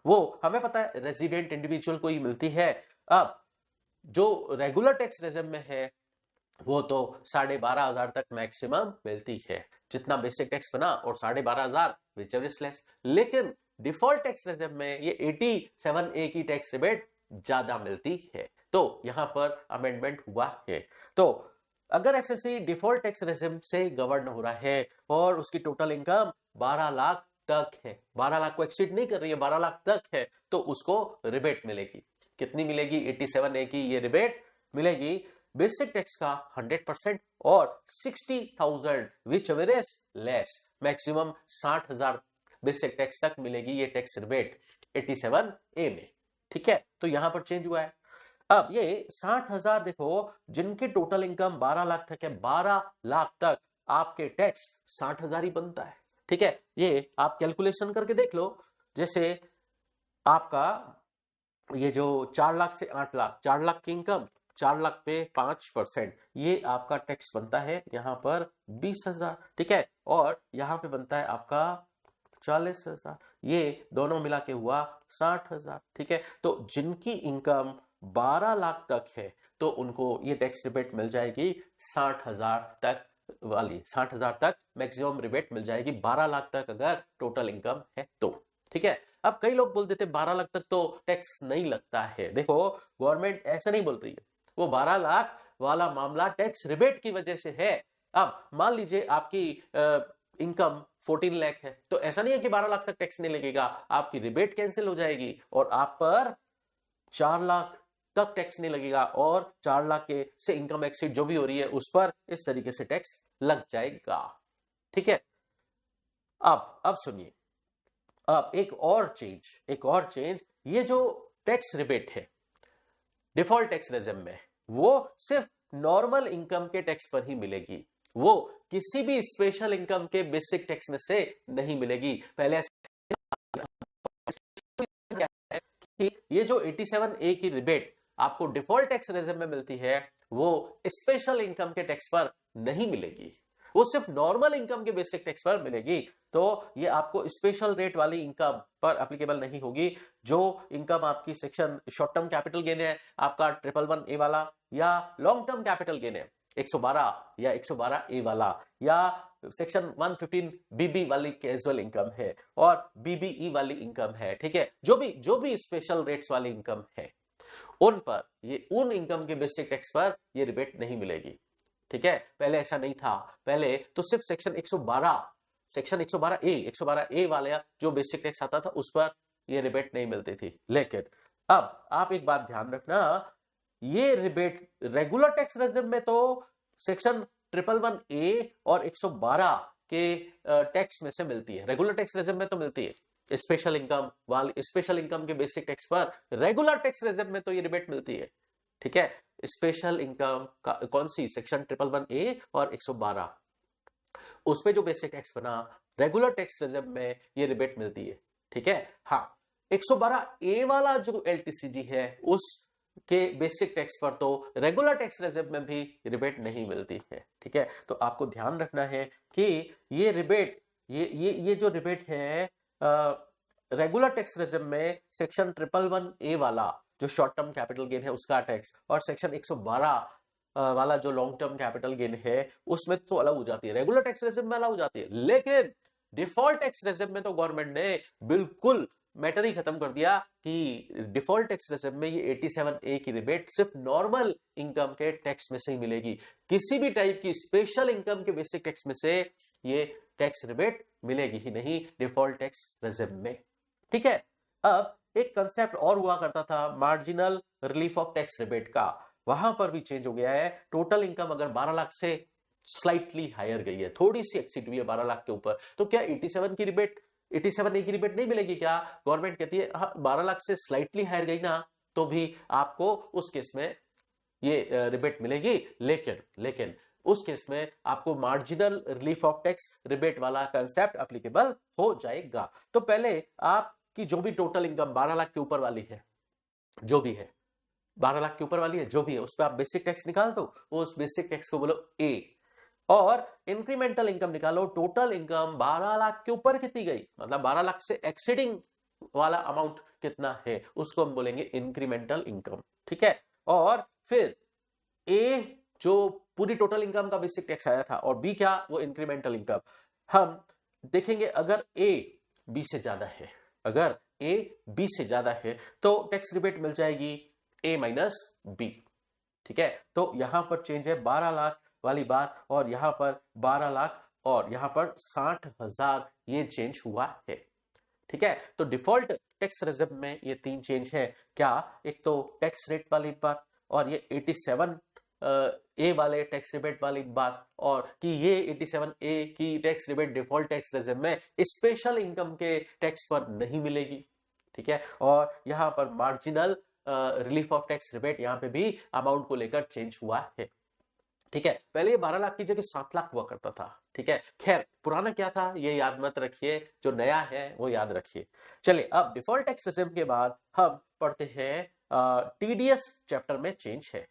वो हमें पता है रेजिडेंट इंडिविजुअल को ही मिलती है। अब जो रेगुलर टैक्स रेजिम में है वो तो 12,500 तक मैक्सिमम मिलती है, जितना बेसिक टैक्स बना और 12,500 व्हिचएवर इज लेस। लेकिन डिफॉल्ट टैक्स रेजिम में ये 87A की टैक्स रिबेट ज्यादा मिलती है, तो यहां पर अमेंडमेंट हुआ है। तो अगर एसएससी डिफॉल्ट टैक्स रेजिम से गवर्न हो रहा है और उसकी टोटल इनकम 12 लाख तक है, 12 लाख को एक्सीड नहीं कर रही है, 12 लाख तक है, तो उसको रिबेट मिलेगी। कितनी मिलेगी? 87A की ये रिबेट मिलेगी बेसिक टैक्स का 100% और 60,000 which ever is less, maximum 60,000 basic tax तक मिलेगी ये टैक्स रिबेट 87A में। ठीक है, तो यहां पर चेंज हुआ है। अब ये 60,000 देखो, जिनकी टोटल इनकम 12 लाख तक है, 12 लाख तक आपके टैक्स 60,000 ही बनता है। ठीक है, ये आप कैलकुलेशन करके देख लो। जैसे आपका ये जो 4 लाख से 8 लाख, 4 लाख की इनकम, 4 लाख पे 5%, ये आपका टैक्स बनता है यहां पर 20,000। ठीक है, और यहां पे बनता है आपका 40,000, ये दोनों मिला के हुआ 60,000। ठीक है, तो जिनकी इनकम 12 लाख तक है तो उनको ये टैक्स रिबेट मिल जाएगी 60,000 तक वाली, 60,000 तक मैक्सिमम रिबेट मिल जाएगी 12 लाख तक अगर टोटल इनकम है तो। ठीक है, अब कई लोग बोल देते 12 लाख तक तो टैक्स नहीं लगता है। देखो, गवर्नमेंट ऐसा नहीं बोल रही है, वो 12 लाख वाला मामला टैक्स रिबेट की वजह से है। अब मान लीजिए आपकी इनकम 14 लाख है, तो ऐसा नहीं है कि 12 लाख तक टैक्स नहीं लगेगा, आपकी रिबेट कैंसिल हो जाएगी और आप पर 4 लाख तक टैक्स नहीं लगेगा और 4 लाख के से इनकम एक्सीड जो भी हो रही है उस पर इस तरीके से टैक्स लग जाएगा। ठीक है, अब सुनिए, अब एक और चेंज, ये जो टैक्स रिबेट है डिफॉल्ट टैक्स रेजिम में, वो सिर्फ नॉर्मल इनकम के टैक्स पर ही मिलेगी, वो किसी भी स्पेशल इनकम के बेसिक टैक्स में से नहीं मिलेगी। पहले कि ये जो 87A की रिबेट आपको डिफॉल्ट टैक्स रेजिम में मिलती है वो स्पेशल इनकम के टैक्स पर नहीं मिलेगी, वो सिर्फ नॉर्मल इनकम के बेसिक टैक्स पर मिलेगी। तो ये आपको स्पेशल रेट वाली इनकम पर एप्लीकेबल नहीं होगी। जो इनकम आपकी section short term capital gain है आपका 111A वाला, या लॉन्ग टर्म कैपिटल गेन है 112 या 112A वाला, या सेक्शन 115 BB वाली कैजुअल इनकम है और BBE वाली इनकम है। ठीक है, जो भी स्पेशल रेट्स वाली इनकम है उन पर, ये उन इनकम के बेसिक टैक्स पर ये रिबेट नहीं मिलेगी। ठीक है, पहले ऐसा नहीं था, पहले तो सिर्फ सेक्शन 112A वाला जो बेसिक टैक्स आता था उस पर ये रिबेट नहीं मिलती थी। लेकिन अब आप एक बात ध्यान रखना, ये रिबेट रेगुलर टैक्स रेजिम में तो सेक्शन 111A और 112 के टैक्स में से मिलती है, रेगुलर टैक्स रेजिम में तो मिलती है। स्पेशल इनकम के बेसिक टैक्स पर रेगुलर टैक्स रेजिम में तो ये रिबेट मिलती है। ठीक है, स्पेशल इनकम का कौन सी? सेक्शन 111A और 112, उस पे जो बेसिक टैक्स बना रेगुलर टैक्स रेजिम में ये रिबेट मिलती है। ठीक है, हाँ, 112A वाला जो LTCG है उस के बेसिक टैक्स पर तो रेगुलर टैक्स रेजिम में भी रिबेट नहीं मिलती है। ठीक है, तो आपको ध्यान रखना है कि ये रिबेट, ये जो रिबेट है रेगुलर टैक्स रेजिम में सेक्शन 111A वाला जो शॉर्ट टर्म कैपिटल गेन है उसका टैक्स, और सेक्शन 112 वाला जो लॉन्ग टर्म कैपिटल गेन है उसमें तो अलग हो जाती है, रेगुलर टैक्स रेजिम में अलग हो जाती है। लेकिन डिफॉल्ट टैक्स रेजिम में तो गवर्नमेंट ने बिल्कुल मैटर ही खत्म कर दिया कि डिफॉल्ट टैक्स रेजिम में ये 87A की रिबेट सिर्फ नॉर्मल इनकम के टैक्स में से ही मिलेगी, किसी भी टाइप की स्पेशल इनकम के बेसिक टैक्स में से ये टैक्स रिबेट मिलेगी ही नहीं डिफॉल्ट टैक्स रेजिम में। ठीक है, अब एक कंसेप्ट और हुआ करता था marginal relief of tax rebate का। वहां पर भी चेंज हो गया है। टोटल इनकम अगर 12 लाख से स्लाइटली हायर गई है, थोड़ी सी एक्सीड हुई है 12 लाख के ऊपर, तो क्या 87 की रिबेट 87 ए की रिबेट नहीं मिलेगी क्या? गवर्नमेंट कहती है हाँ 12 लाख से स्लाइटली हायर गई ना तो भी आपको उस केस में ये रिबेट मिलेगी, लेकिन लेकिन उस केस में आपको marginal relief of tax rebate वाला कंसेप्ट एप्लीकेबल हो जाएगा। तो पहले आपकी जो भी टोटल इनकम 12 लाख के ऊपर वाली है, जो भी है 12 लाख के ऊपर वाली है, जो भी है उस पर आप बेसिक टैक्स निकाल दो, उस बेसिक टैक्स को बोलो ए, और इंक्रीमेंटल इनकम निकालो। टोटल इनकम 12 लाख के ऊपर कितनी गई, मतलब 12 लाख से एक्सीडिंग वाला अमाउंट कितना है, उसको हम बोलेंगे इंक्रीमेंटल इनकम। ठीक है, और फिर ए जो पूरी टोटल इनकम का बेसिक टैक्स आया था, और बी क्या, वो इंक्रीमेंटल इनकम। हम देखेंगे अगर ए बी से ज्यादा है, अगर ए बी से ज्यादा है तो टैक्स रिबेट मिल जाएगी ए माइनस बी। ठीक है, तो यहां पर चेंज है 12 लाख वाली बात, और यहां पर 12 लाख और यहां पर 60,000 ये चेंज हुआ है। ठीक है, तो डिफॉल्ट टैक्स रिजर्व में ये तीन चेंज है क्या, एक तो टैक्स रेट वाली बात, और ये 87 ए वाले टैक्स रिबेट वाली बात, और कि ये 87 ए की tax rebate default tax reserve में स्पेशल इनकम के टैक्स पर नहीं मिलेगी। ठीक है, और यहां पर marginal relief of tax rebate यहां पे भी अमाउंट को लेकर चेंज हुआ है। ठीक है, पहले ये 12 लाख की जगह 7 लाख हुआ करता था। ठीक है, खैर पुराना क्या था ये याद मत रखिए, जो नया है वो याद रखिए। चलिए अब डिफॉल्ट टैक्स रिजर्व के बाद हम पढ़ते हैं टीडीएस चैप्टर में चेंज है।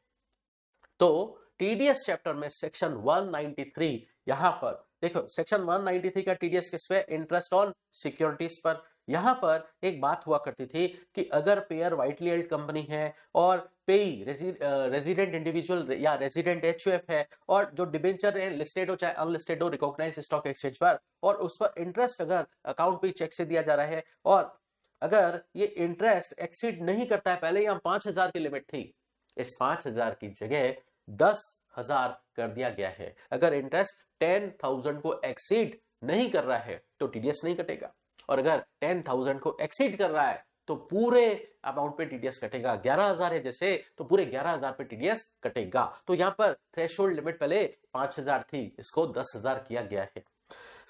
तो टीडीएस चैप्टर में सेक्शन 193, यहां पर देखो सेक्शन 193 का टीडीएस किस पे, इंटरेस्ट ऑन सिक्योरिटीज पर। यहां पर एक बात हुआ करती थी कि अगर पेयर वाइटली हेल्ड कंपनी है और पेई रेजिडेंट इंडिविजुअल या रेजिडेंट एचयूएफ है, और जो डिबेंचर है लिस्टेड हो चाहे अनलिस्टेड हो रिकॉग्नाइज्ड स्टॉक एक्सचेंज पर, और उस पर इंटरेस्ट अगर अकाउंट पे चेक से दिया जा रहा है, और अगर ये इंटरेस्ट एक्सीड नहीं करता है, पहले यहां 5,000 की लिमिट थी, इस 5,000 की जगह 10,000 कर दिया गया है। अगर इंटरेस्ट 10,000 को एक्सीड नहीं कर रहा है तो टीडीएस नहीं कटेगा, और अगर 10,000 को एक्सीड कर रहा है तो पूरे अमाउंट पे टीडीएस कटेगा। 11,000 है जैसे, तो पूरे 11,000 पे टीडीएस कटेगा। तो यहां पर थ्रेशोल्ड लिमिट पहले 5,000 थी, इसको 10,000 किया गया है।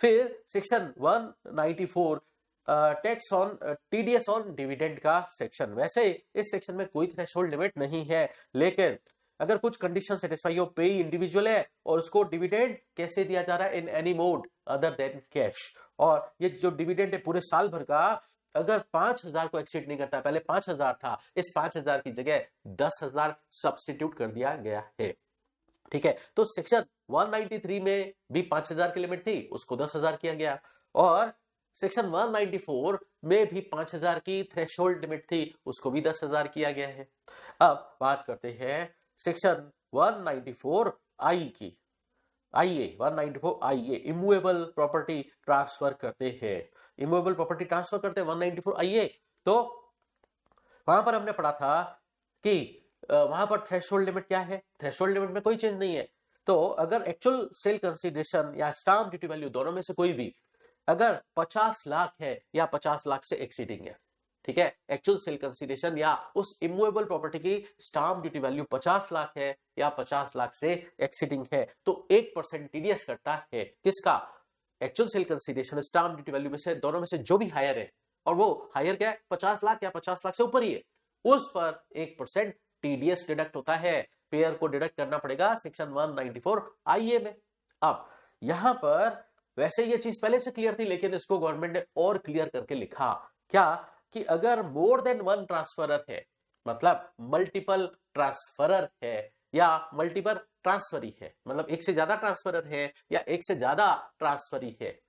फिर section 194 tax on TDS on dividend का सेक्शन। वैसे इस सेक्शन में कोई थ्रेशोल्ड लिमिट नहीं है, लेकिन अगर कुछ कंडीशन सेटिस्फाई हो, पेई इंडिविजुअल है और उसको डिविडेंड कैसे दिया जा रहा है, in any mode other then cash, और ये जो डिविडेंड है पूरे साल भर का अगर 5,000 को एक्सीड नहीं करता, पहले 5,000 था, इस 5,000 की जगह 10,000 सब्स्टिट्यूट कर दिया गया है। ठीक है, तो सेक्शन 193 में भी 5,000 की लिमिट थी, उसको 10,000 किया गया, और सेक्शन 194 में भी 5,000 की थ्रेशोल्ड लिमिट थी, उसको भी 10,000 किया गया है। अब बात करते हैं सेक्शन 194 आई की। आइए 194 आइए इमूवेबल प्रॉपर्टी ट्रांसफर करते हैं, इमूवेबल प्रॉपर्टी ट्रांसफर करते हैं 194 आइए। तो वहां पर हमने पढ़ा था कि वहां पर थ्रेशोल्ड लिमिट क्या है, थ्रेशोल्ड लिमिट में कोई चेंज नहीं है। तो अगर एक्चुअल सेल कंसीडरेशन या स्टाम्प ड्यूटी वैल्यू दोनों में से कोई भी अगर 50 लाख है या 50 लाख से एक्सीडिंग है, ठीक है, एक्चुअल सेल कंसीडरेशन या उस इमूवेबल प्रॉपर्टी की स्टाम्प ड्यूटी वैल्यू 50 लाख है या 50 लाख से एक्सीडिंग है, तो 1% टीडीएस कटता है। किसका, actual sale consideration stamp duty value में से दोनों में से जो भी हायर है, और वो हायर क्या है 50 लाख या 50 लाख से ऊपर ही है, उस पर 1% टीडीएस डिडक्ट होता है। पेयर को डिडक्ट करना पड़ेगा सेक्शन 194 आईए में। अब यहां पर वैसे ये चीज पहले से क्लियर थी, लेकिन इसको गवर्नमेंट ने और क्लियर करके लिखा क्या, कि अगर मोर देन वन ट्रांसफरर है, मतलब मल्टीपल ट्रांसफरर है या मल्टीपल ट्रांसफरी है, मतलब एक से ज्यादा ट्रांसफरर है या एक से ज्यादा ट्रांसफरी है,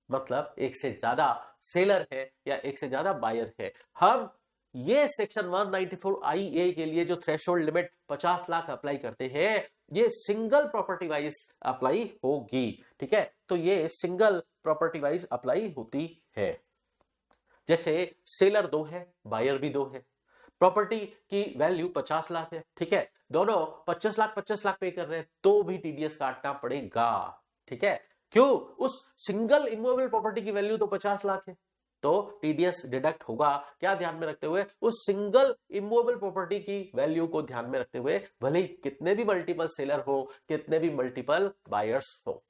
मतलब एक से ज्यादा सेलर है या एक से ज्यादा बायर है, हम ये सेक्शन 194 आईए के लिए जो थ्रेशोल्ड लिमिट 50 लाख अप्लाई करते हैं, ये सिंगल प्रॉपर्टी वाइज अप्लाई होगी। ठीक है, तो ये सिंगल प्रॉपर्टी वाइज अप्लाई होती है। जैसे सेलर 2 है, बायर भी 2 है, प्रॉपर्टी की वैल्यू 50 लाख है, ठीक है, दोनों 25 लाख पे कर रहे हैं, तो भी टीडीएस काटना पड़ेगा। ठीक है, क्यों, उस सिंगल इमूवेबल प्रॉपर्टी की वैल्यू तो 50 लाख है, तो टीडीएस डिडक्ट होगा। क्या ध्यान में रखते हुए? उस सिंगल इमूवेबल प्रॉपर्टी की वैल्यू को ध्यान में रखते हुए, भले ही कितने भी मल्टीपल सेलर हो, कितने भी मल्टीपल बायर्स हो।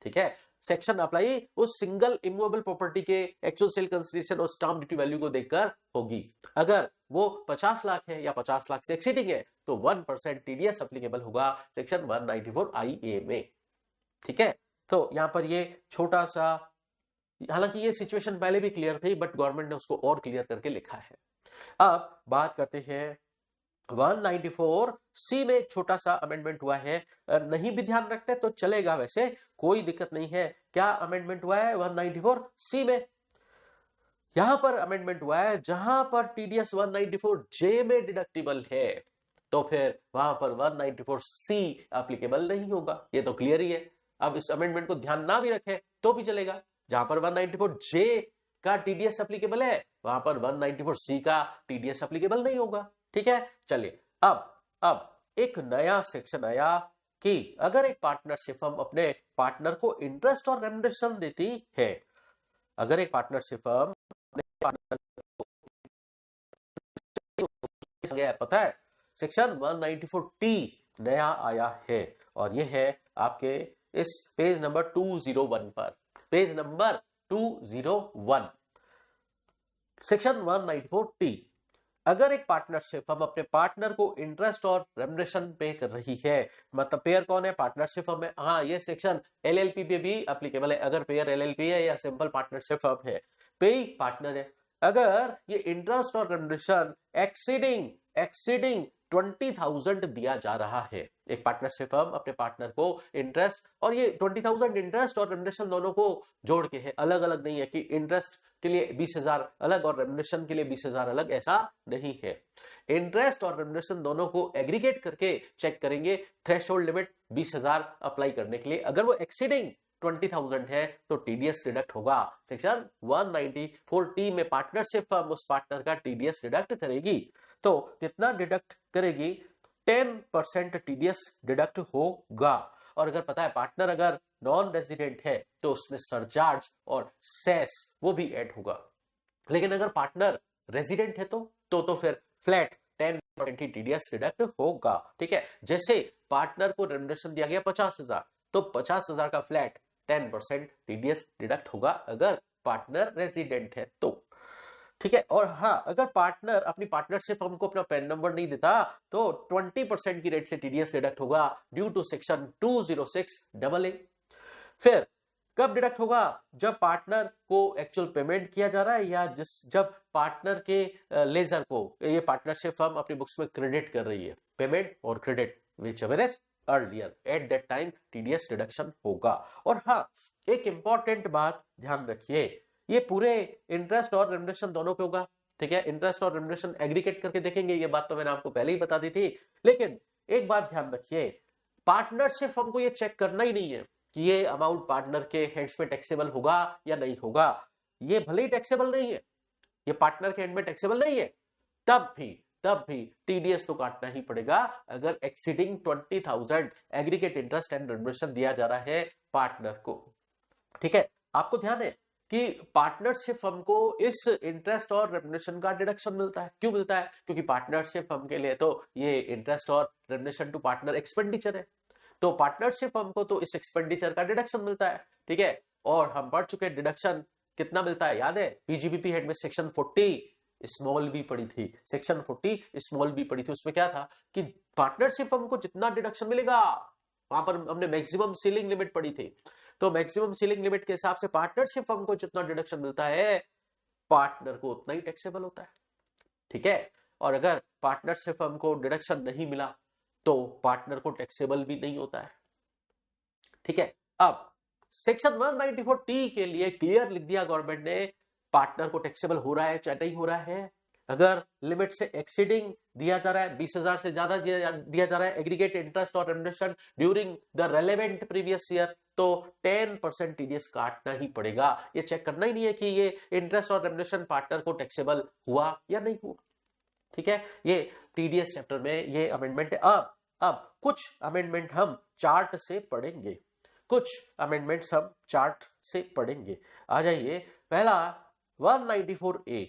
ठीक है, सेक्शन अप्लाई उस सिंगल इमूवेबल प्रॉपर्टी के एक्चुअल सेल कंसिडरेशन और स्टाम्प ड्यूटी वैल्यू को देखकर होगी। अगर वो 50 लाख है या 50 लाख से एक्सीडिंग है तो 1% टीडीएस एप्लीकेबल होगा सेक्शन 194 IA में। ठीक है, तो यहां पर ये छोटा सा, हालांकि ये सिचुएशन पहले भी क्लियर थी बट गवर्नमेंट ने उसको और क्लियर करके लिखा है। अब बात करते हैं 194C में एक छोटा सा अमेंडमेंट हुआ है, नहीं भी ध्यान रखते तो चलेगा, वैसे कोई दिक्कत नहीं है। क्या अमेंडमेंट हुआ है 194C में? यहां पर अमेंडमेंट हुआ है जहां पर टीडीएस 194J में डिडक्टिबल है तो फिर वहां पर 194C एप्लीकेबल नहीं होगा। ये तो क्लियर ही है। अब इस अमेंडमेंट को ध्यान ना भी रखे तो भी चलेगा। जहां पर 194J का टीडीएस एप्लीकेबल है वहां पर 194C का टीडीएस एप्लीकेबल नहीं होगा। ठीक है, चलिए अब एक नया सेक्शन आया कि अगर एक पार्टनरशिप फर्म अपने पार्टनर को इंटरेस्ट और रेम्युनरेशन देती है, अगर एक पार्टनरशिप फर्म अपने पार्टनर को पता है सेक्शन 194T नया आया है और यह है आपके इस पेज नंबर 201 पर, पेज नंबर 201, सेक्शन 194T। अगर एक पार्टनरशिप हम अपने पार्टनर को इंटरेस्ट और रेम्युनरेशन पे कर रही है, मतलब पेयर कौन है? पार्टनरशिप फर्म है। हाँ, ये सेक्शन एलएलपी पे भी एप्लीकेबल है। अगर पेयर एलएलपी है या सिंपल पार्टनरशिप फर्म है, पेई पार्टनर है, अगर ये इंटरेस्ट और रेम्युनरेशन एक्सीडिंग 20,000 दिया जा रहा है, एक पार्टनरशिप फर्म अपने पार्टनर को इंटरेस्ट, और ये 20,000 इंटरेस्ट और रेम्युनरेशन दोनों को जोड़ के है, अलग अलग नहीं है कि इंटरेस्ट के लिए 20,000 अलग और रेम्युनरेशन के लिए 20,000 अलग, ऐसा नहीं है। इंटरेस्ट और रेम्युनरेशन दोनों को एग्रीगेट करके चेक करेंगे थ्रेशोल्ड लिमिट 20,000 अप्लाई करने के लिए। अगर वो एक्सीडिंग 20,000 है तो टीडीएस डिडक्ट होगा। सेक्शन 194T में पार्टनरशिप फर्म उस पार्टनर का टीडीएस डिडक्ट करेगी। तो कितना डिडक्ट करेगी? 10% टीडीएस डिडक्ट होगा। और अगर पता है पार्टनर अगर नॉन रेजिडेंट है तो उसमें सरचार्ज और सेस वो भी ऐड होगा। लेकिन अगर पार्टनर रेजिडेंट है तो फिर फ्लैट 10% ही टीडीएस डिडक्ट होगा। ठीक है, जैसे पार्टनर को रेम्युनरेशन दिया गया 50,000 तो 50,000 का फ्लैट 10% टीडीएस डिडक्ट होगा अगर पार्टनर रेजिडेंट है तो। ठीक है, और हाँ, अगर पार्टनर अपनी पार्टनरशिप हमको अपना पैन नंबर नहीं देता तो 20% की रेट से टीडीएस डिडक्ट होगा ड्यू टू सेक्शन 206AA। फिर कब डिडक्ट होगा? जब पार्टनर को एक्चुअल पेमेंट किया जा रहा है या जब पार्टनर के लेजर को ये पार्टनरशिप फर्म अपनी बुक्स में क्रेडिट कर रही है, पेमेंट और credit which ever is earlier, at that time TDS deduction होगा। और हाँ, एक इंपॉर्टेंट बात ध्यान रखिए, ये पूरे इंटरेस्ट और रेम्युनरेशन दोनों पे होगा। ठीक है, इंटरेस्ट और रेम्युनरेशन एग्रीगेट करके देखेंगे, ये बात तो मैंने आपको पहले ही बता दी थी। लेकिन एक बात ध्यान रखिए, पार्टनरशिप फर्म को ये चेक करना ही नहीं है कि ये अमाउंट पार्टनर के हेड्स में टैक्सेबल होगा या नहीं होगा। ये भले ही टैक्सेबल नहीं है, ये पार्टनर के हेड में टैक्सेबल नहीं है, तब भी टीडीएस तो काटना ही पड़ेगा अगर exceeding 20,000 aggregate interest and remuneration दिया जा रहा है पार्टनर को। ठीक है, आपको ध्यान है कि पार्टनरशिप फर्म को इस इंटरेस्ट और रेम्युनरेशन का डिडक्शन मिलता है। क्यों मिलता है? क्योंकि पार्टनरशिप फर्म के लिए तो ये इंटरेस्ट और रेम्युनरेशन टू पार्टनर एक्सपेंडिचर है, तो पार्टनरशिप फर्म को तो इस एक्सपेंडिचर का डिडक्शन मिलता है। ठीक है, और हम पढ़ चुके हैं डिडक्शन कितना मिलता है, याद है? पीजीबीपी हेड में सेक्शन 40 स्मॉल बी पड़ी थी, सेक्शन 40 स्मॉल बी पड़ी थी। उसमें क्या था कि पार्टनरशिप फर्म को जितना डिडक्शन मिलेगा, वहां पर हमने मैक्सिमम सीलिंग लिमिट पड़ी थी, तो मैक्सिमम सीलिंग लिमिट के हिसाब से पार्टनरशिप फर्म को जितना डिडक्शन मिलता है पार्टनर को उतना ही टैक्सेबल होता है। ठीक है, और अगर पार्टनरशिप फर्म को डिडक्शन नहीं मिला तो पार्टनर को टैक्सेबल भी नहीं होता है। ठीक है, अब सेक्शन 194T के लिए क्लियर लिख दिया गवर्नमेंट ने, पार्टनर को टैक्सेबल हो रहा है चाहे नहीं हो रहा है। अगर लिमिट से एक्सीडिंग दिया जा रहा है, 20,000 से ज्यादा दिया जा रहा है एग्रीगेट इंटरेस्ट और remuneration during the relevant previous year, तो 10% टीडीएस काटना ही पड़ेगा। ये चेक करना ही नहीं है कि ये इंटरेस्ट और रेम्युनरेशन पार्टनर को टैक्सेबल हुआ या नहीं हुआ। ठीक है, ये टीडीएस चैप्टर में ये अमेंडमेंट है। अब कुछ अमेंडमेंट हम चार्ट से पढ़ेंगे, कुछ अमेंडमेंट्स हम चार्ट से पढ़ेंगे। आ जाइए, पहला 194A,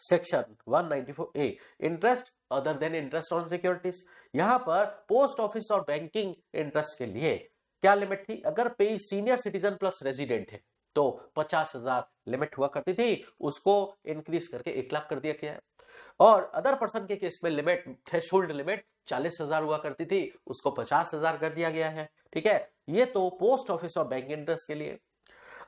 section 194A, interest other than interest on securities. यहां पर पोस्ट ऑफिस और बैंकिंग इंटरेस्ट के लिए क्या लिमिट थी? अगर पे सीनियर सिटीजन प्लस रेजिडेंट है तो 50,000 लिमिट हुआ करती थी, उसको इंक्रीज करके 1 लाख कर दिया गया है। और अदर पर्सन के केस में लिमिट, थ्रेशोल्ड लिमिट 40,000 हुआ करती थी, उसको 50,000 कर दिया गया है। ठीक है, ये तो पोस्ट ऑफिस और बैंक इंटरेस्ट के लिए।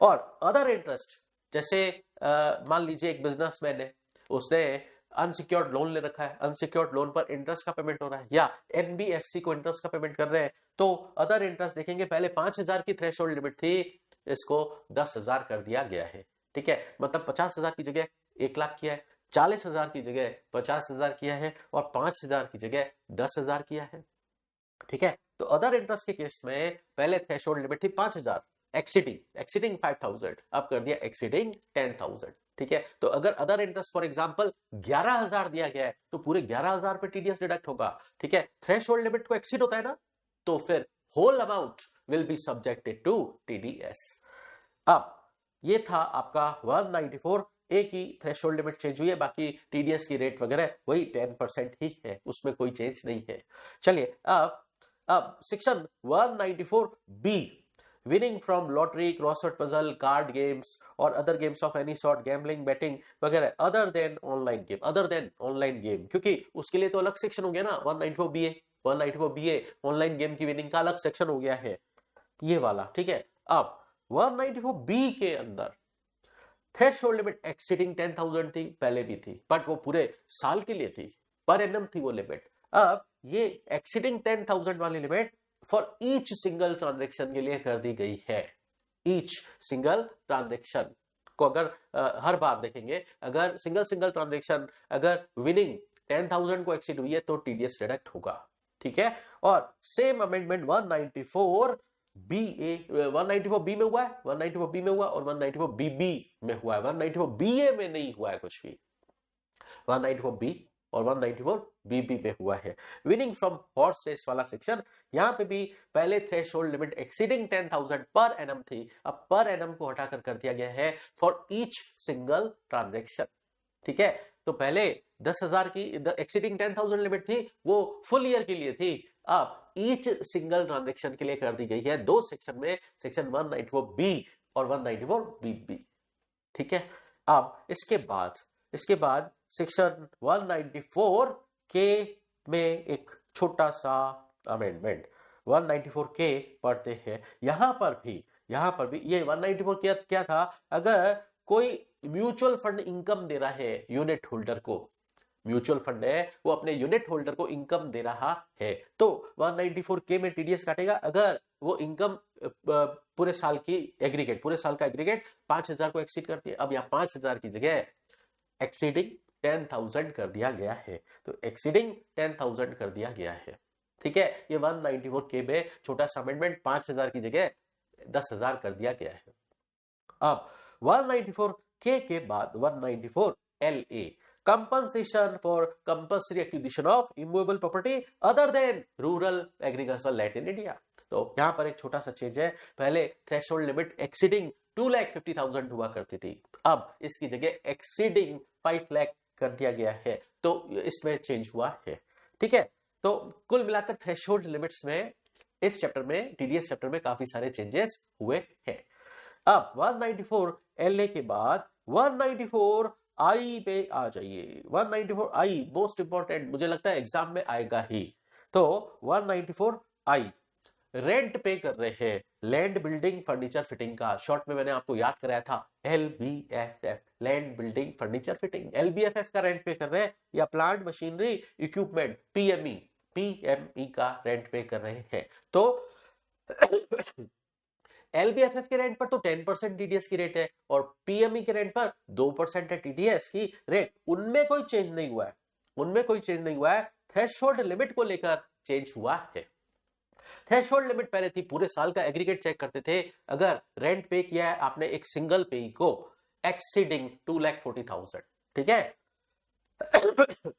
और अदर इंटरेस्ट, जैसे मान लीजिए एक बिजनेसमैन है, उसने अनसिक्योर्ड लोन ले रखा है, अनसिक्योर्ड लोन पर इंटरेस्ट का पेमेंट हो रहा है, या एनबीएफसी को इंटरेस्ट का पेमेंट कर रहे हैं, तो अदर इंटरेस्ट देखेंगे, पहले 5,000 की थ्रेशोल्ड लिमिट थी, इसको 10,000 कर दिया गया है। ठीक है, मतलब 50,000 की जगह 1 लाख किया है, 40,000 की जगह 50,000 किया है, और 5,000 की जगह 10,000 किया है। ठीक है, तो अदर इंटरेस्ट के केस में पहले थ्रेशोल्ड लिमिट थी 5,000, एक्सीडिंग 5,000, अब कर दिया एक्सीडिंग 10,000। ठीक है, तो अगर अदर इंटरेस्ट फॉर एग्जांपल 11,000 दिया गया है तो पूरे 11,000 पे टीडीएस डिडक्ट होगा। ठीक है, थ्रेशोल्ड लिमिट को एक्सीड होता है ना, तो फिर whole amount will be subjected to TDS. अब ये था आपका 194A की थ्रेशोल्ड लिमिट चेंज हुई है, बाकी टीडीएस की रेट वगैरह वही 10% ही है, उसमें कोई चेंज नहीं है। चलिए अब section 194B, winning from lottery, crossword puzzle, card games और other games of any sort, gambling, betting वगैरह, other than online game, other than online game, क्योंकि उसके लिए तो अलग सेक्शन हो गया ना, 194BA ऑनलाइन गेम की विनिंग का अलग सेक्शन हो गया है, ये वाला। ठीक है, अब 194B के अंदर थ्रेशोल्ड लिमिट एक्सीडिंग 10,000 थी, पहले भी थी, बट वो पूरे साल के लिए थी, पर एनम थी वो लिमिट। अब ये एक्सीडिंग 10,000 वाली limit for each single transaction के लिए कर दी गई है। ईच सिंगल ट्रांजैक्शन को अगर हर बार देखेंगे, अगर सिंगल ट्रांजैक्शन अगर विनिंग 10,000 को एक्सीड हुई है तो टीडीएस डिडक्ट होगा। ठीक है, और सेम अमेंडमेंट 194B में हुआ है, 194B में हुआ और 194BB में हुआ है, 194BA में नहीं हुआ है कुछ भी, 194B और 194BB में हुआ है। विनिंग फ्रॉम हॉर्स रेस वाला सेक्शन, यहां पे भी पहले threshold limit exceeding 10,000 per annum थी, अब पर एनम को हटाकर कर दिया गया है फॉर ईच सिंगल ट्रांजैक्शन। ठीक है, तो पहले 10,000 की एक्सीडिंग 10,000 लिमिट थी, वो फुल ईयर के लिए थी, अब ईच सिंगल ट्रांजैक्शन के लिए कर दी गई है दो सेक्शन में, सेक्शन 194B और 194BB। ठीक है, अब इसके बाद सेक्शन 194K में एक छोटा सा अमेंडमेंट, 194K पढ़ते हैं। यहां पर भी ये 194 क्या था, अगर कोई म्यूचुअल फंड इनकम दे रहा है यूनिट होल्डर को, म्यूचुअल फंड है वो अपने यूनिट होल्डर को इनकम दे रहा है, तो 194K में टीडीएस काटेगा अगर वो इनकम पूरे साल का एग्रीगेट 5,000 को एक्सीड करती है। अब यहाँ 5,000 की जगह एक्सीडिंग 10,000 कर दिया गया है, तो एक्सीडिंग 10,000 कर दिया गया है। ठीक है, ये 194K में छोटा सा अमेंडमेंट, 5,000 की जगह 10,000 कर दिया गया है। अब 194K के बाद 194LA, compensation for compulsory acquisition of immovable property other than rural agricultural land in India। तो यहां पर एक छोटा सा चेंज है, पहले थ्रेशोल्ड लिमिट एक्सीडिंग 2,50,000 हुआ करती थी, अब इसकी जगह एक्सीडिंग 5 लाख कर दिया गया है, तो इसमें चेंज हुआ है। ठीक है, तो कुल मिलाकर थ्रेशोल्ड लिमिट्स में इस चैप्टर में, टीडीएस चैप्टर में काफी सारे चेंजेस हुए हैं। अब 194LA के बाद 194I पे आ जाइए। 194I मोस्ट इंपॉर्टेंट, मुझे लगता है एग्जाम में आएगा ही। तो 194I रेंट पे कर रहे हैं, लैंड बिल्डिंग फर्नीचर फिटिंग का, शॉर्ट में मैंने आपको याद कराया था LBFF, land building furniture fitting. LBFF का रेंट पे कर रहे हैं, या प्लांट मशीनरी इक्विपमेंट PME का रेंट पे कर रहे हैं। तो LBFF के रेंट पर तो 10% टीडीएस की रेट है, और PME के रेंट पर 2% है टीडीएस की रेट, उनमें कोई चेंज नहीं हुआ है, थ्रेशोल्ड लिमिट को लेकर चेंज हुआ है। थ्रेशोल्ड लिमिट पहले थी, पूरे साल का एग्रीगेट चेक करते थे, अगर रेंट पे किया है आपने एक सिंगल पे को एक्सीडिंग 2,40,000। ठीक है,